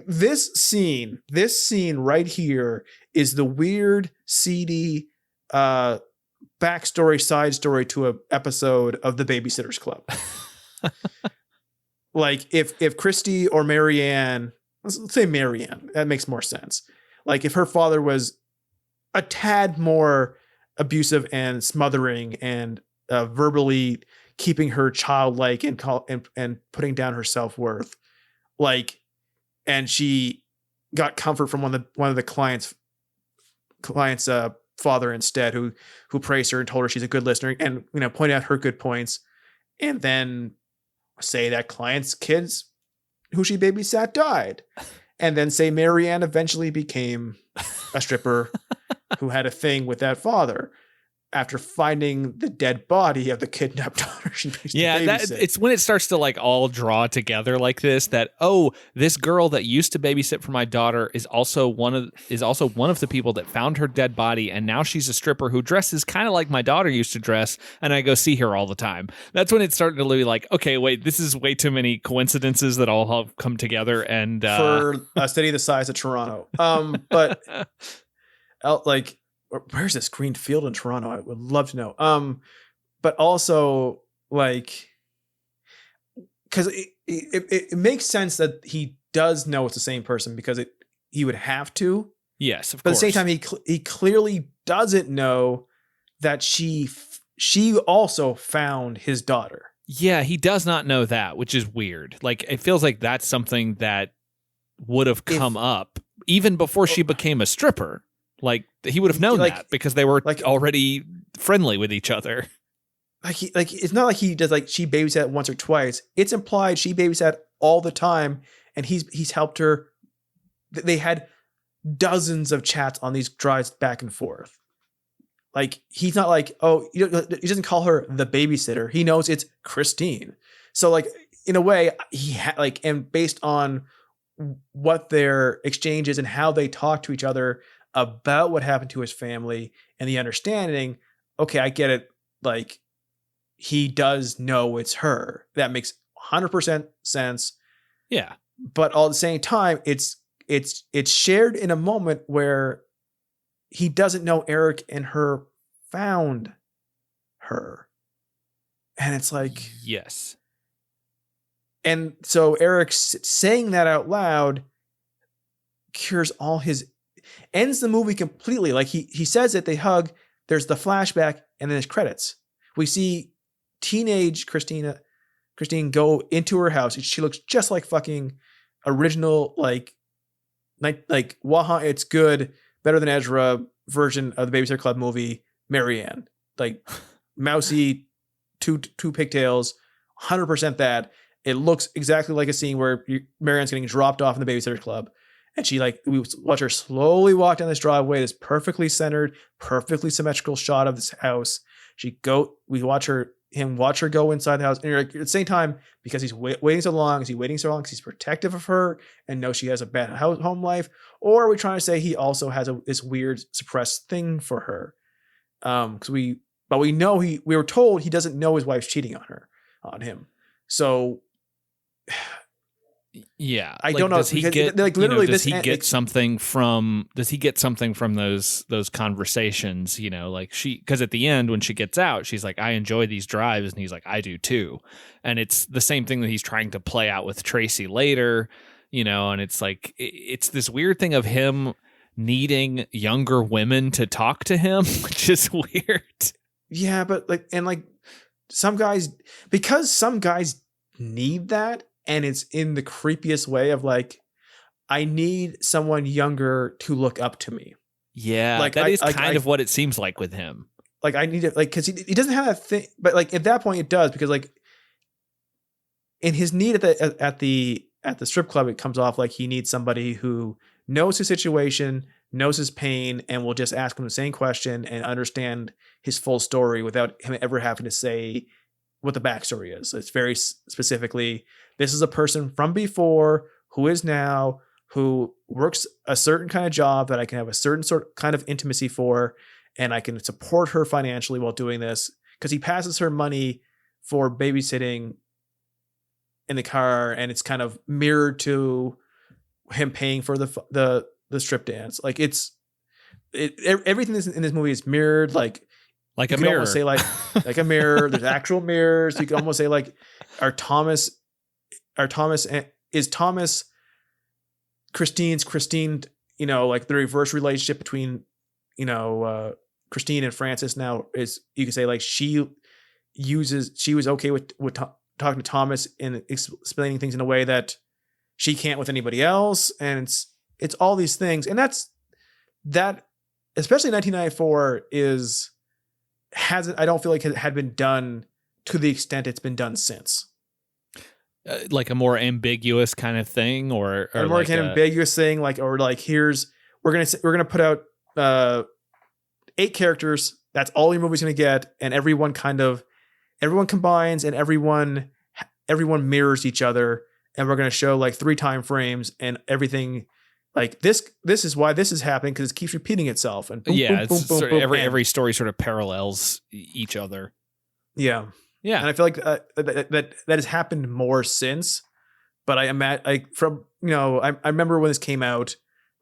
this scene right here is the weird, seedy backstory, side story to an episode of The Babysitter's Club. Like if Christy or Marianne, let's say Marianne, that makes more sense. Like if her father was a tad more abusive and smothering and verbally keeping her childlike and putting down her self-worth, like, and she got comfort from one of the clients father instead, who praised her and told her she's a good listener and pointed out her good points, and then say that client's kids who she babysat died, and then say Marianne eventually became a stripper who had a thing with that father after finding the dead body of the kidnapped daughter she used to babysit. It's when it starts to like all draw together like this, that, oh, this girl that used to babysit for my daughter is also one of the people that found her dead body, and now she's a stripper who dresses kind of like my daughter used to dress, and I go see her all the time. That's when it started to be like, okay, wait, this is way too many coincidences that all have come together, and for a city the size of Toronto. But like, where's this green field in Toronto? I would love to know. But also, like, because it makes sense that he does know it's the same person, because he would have to. Yes, of course. But at the same time, he clearly doesn't know that she also found his daughter. Yeah, he does not know that, which is weird. Like, it feels like that's something that would have come up even before she became a stripper. Like, he would have known that because they were already friendly with each other. Like it's not like he does, like, she babysat once or twice. It's implied she babysat all the time, and he's helped her. They had dozens of chats on these drives back and forth. Like, he's not like, oh, he doesn't call her the babysitter. He knows it's Christine. So, like, in a way, and based on what their exchange is and how they talk to each other about what happened to his family and the understanding, okay, I get it. Like, he does know it's her. That makes 100% sense. Yeah. But all at the same time, it's shared in a moment where he doesn't know Eric and her found her. And it's like, yes. And so Eric saying that out loud ends the movie completely. Like, he says it, they hug, there's the flashback, and then there's credits. We see teenage Christine go into her house. She looks just like fucking original, like Waha, it's good, better than Ezra version of the Babysitter Club movie, Marianne. Like, mousy, two pigtails, 100% that. It looks exactly like a scene where Marianne's getting dropped off in the Babysitter Club. And we watch her slowly walk down this driveway, this perfectly centered, perfectly symmetrical shot of this house. We watch him watch her go inside the house. And you're like, at the same time, because he's waiting so long, because he's protective of her and knows she has a bad home life? Or are we trying to say he also has this weird suppressed thing for her? We were told he doesn't know his wife's cheating on him. So yeah, I don't know. Does he get something from those conversations? Because at the end when she gets out, she's like, I enjoy these drives, and he's like, I do too. And it's the same thing that he's trying to play out with Tracy later. and it's like it's this weird thing of him needing younger women to talk to him, which is weird. Yeah, but some guys need that, and it's in the creepiest way of like, I need someone younger to look up to me. Yeah, that is kind of what it seems like with him. Like I need it, like, because he doesn't have that thing, but like at that point it does, because like in his need at the strip club, it comes off like he needs somebody who knows his situation, knows his pain, and will just ask him the same question and understand his full story without him ever having to say what the backstory is. It's very specifically, this is a person from before who is now, who works a certain kind of job that I can have a certain kind of intimacy for, and I can support her financially while doing this, because he passes her money for babysitting in the car, and it's kind of mirrored to him paying for the strip dance. Like everything in this movie is mirrored, like a mirror. Almost say like a mirror. There's actual mirrors. You can almost say like, is Thomas Christine, like the reverse relationship between, Christine and Francis now is, you could say like she was okay with talking to Thomas and explaining things in a way that she can't with anybody else. And it's all these things. And that, especially 1994 I don't feel like it had been done to the extent it's been done since. Like a more ambiguous kind of thing, or a more kind of ambiguous thing, like, or like, we're gonna put out 8 characters. That's all your movie's gonna get, and everyone combines, and everyone mirrors each other, and we're gonna show like 3 time frames and everything. Like this is why this is happening, because it keeps repeating itself, and boom, boom, boom, boom, boom, every story sort of parallels each other. Yeah. Yeah, and I feel like that has happened more since. But I remember when this came out.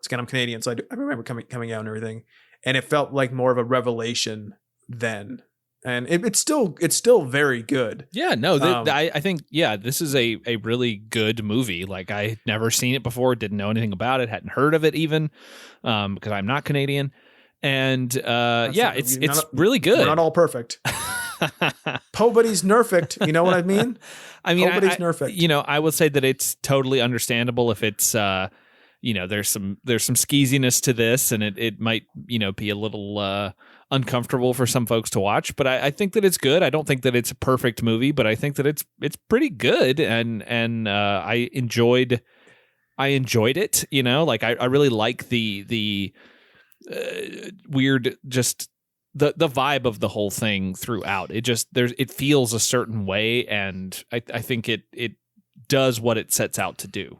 Again, I'm Canadian, so I remember coming out and everything, and it felt like more of a revelation then. And it's still very good. Yeah, no, I think this is a really good movie. Like, I never seen it before, didn't know anything about it, hadn't heard of it even, because I'm not Canadian. And it's really good. We're not all perfect. Pobody's nerfect, you know what I mean? Pobody's nerfect. I would say that it's totally understandable if it's there's some skeeziness to this, and it might be a little uncomfortable for some folks to watch, but I think that it's good. I don't think that it's a perfect movie, but I think that it's pretty good, and I enjoyed it. Like I really like the weird, just the vibe of the whole thing throughout. It feels a certain way, and I think it does what it sets out to do.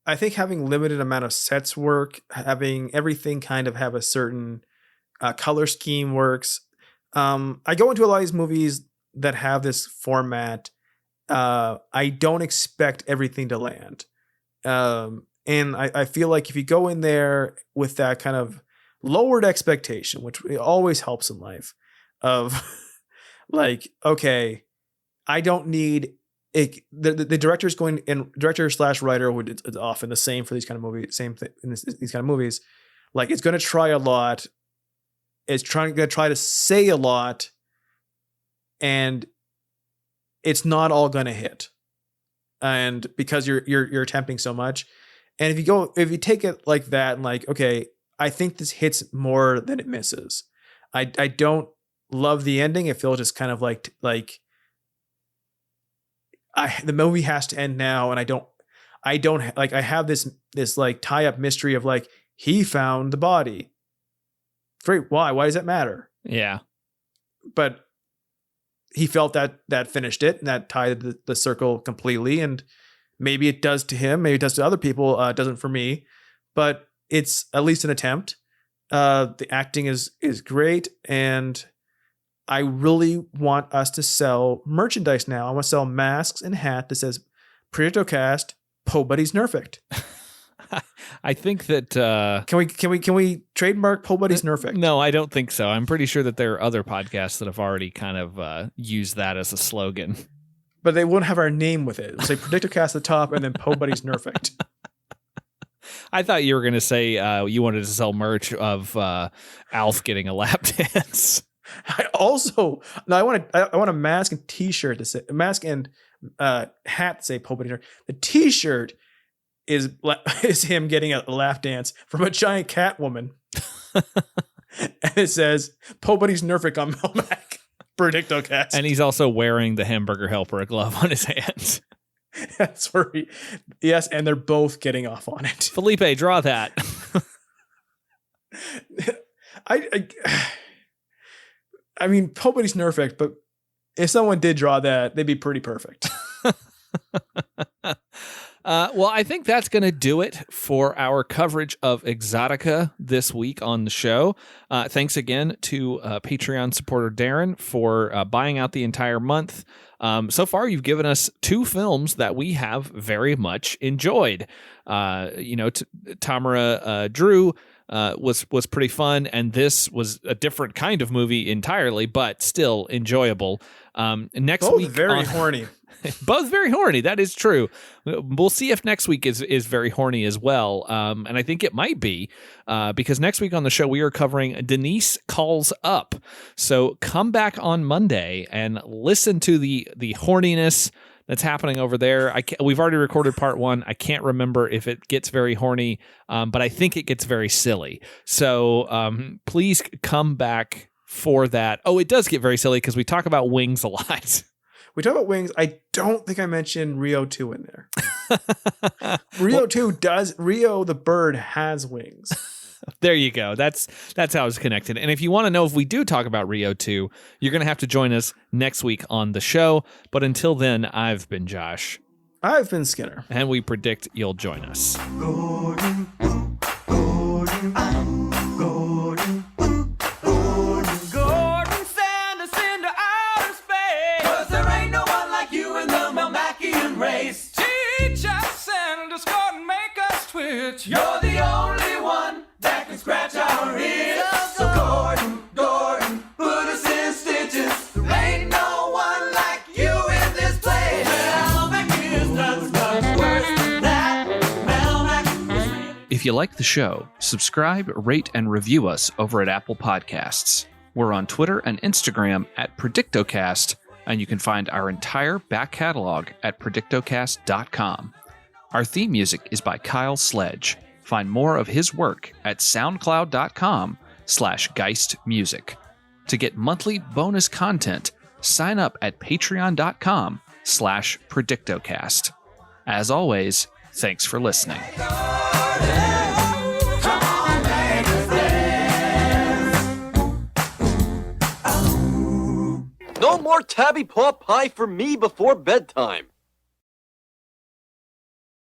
I think having limited amount of sets work, having everything kind of have a certain color scheme works. I go into a lot of these movies that have this format. I don't expect everything to land. And I feel like if you go in there with that kind of lowered expectation, which always helps in life, of like, okay, I don't need it. The director's going, and director/writer, it's often the same for these kind of movies, same thing in these kind of movies. Like, it's going to try a lot. It's going to try to say a lot, and it's not all going to hit. And because you're attempting so much, and if you take it like that, and like, okay, I think this hits more than it misses. I don't love the ending. It feels just kind of like the movie has to end now, and I don't like, I have this like tie up mystery of like, he found the body. Great. Why does that matter? Yeah. But he felt that finished it, and that tied the circle completely. And maybe it does to him, maybe it does to other people. It doesn't for me, but it's at least an attempt. The acting is great, and I really want us to sell merchandise now. I want to sell masks and hat that says predictocast, Pobody's nerfect. I think that can we trademark Pobody's nerfect? No, I don't think so. I'm pretty sure that there are other podcasts that have already kind of used that as a slogan. But they won't have our name with it. It'll say predictocast at the top, and then Pobody's nerfect. I thought you were going to say you wanted to sell merch of Alf getting a lap dance. I want a mask and T-shirt to say mask and hat to say Poe Buddy's Nerf. The T-shirt is him getting a lap dance from a giant cat woman, and it says Poe Buddy's Nerfic on Melmac. Predictocast. And he's also wearing the hamburger helper glove on his hands. That's where yes, and they're both getting off on it. Felipe, draw that. I mean, Poe Buddy's Nerfic, but if someone did draw that, they'd be pretty perfect. Well, I think that's going to do it for our coverage of Exotica this week on the show. Thanks again to Patreon supporter Darren for buying out the entire month. So far, you've given us 2 films that we have very much enjoyed. Tamara Drew was pretty fun, and this was a different kind of movie entirely, but still enjoyable. Next week, very horny. Both very horny. That is true. We'll see if next week is very horny as well. And I think it might be because next week on the show, we are covering Denise Calls Up. So come back on Monday and listen to the horniness that's happening over there. We've already recorded part 1. I can't remember if it gets very horny, but I think it gets very silly. So please come back for that. Oh, it does get very silly because we talk about wings a lot. We talk about wings. I don't think I mentioned Rio 2 in there. Rio the bird has wings. There you go. That's how it's connected. And if you want to know if we do talk about Rio 2, you're going to have to join us next week on the show. But until then, I've been Josh. I've been Skinner. And we predict you'll join us. Gordon, Gordon, Gordon. Teach us and escort and make us twitch. You're the only one that can scratch our itch. So Gordon, Gordon, put us in stitches. There ain't no one like you in this place. Melmac is just much worse than that. Melmac is really... If you like the show, subscribe, rate, and review us over at Apple Podcasts. We're on Twitter and Instagram at predictocast, and you can find our entire back catalog at predictocast.com. Our theme music is by Kyle Sledge. Find more of his work at soundcloud.com/geistmusic. To get monthly bonus content, sign up at patreon.com/predictocast. As always, thanks for listening. No more tabby paw pie for me before bedtime.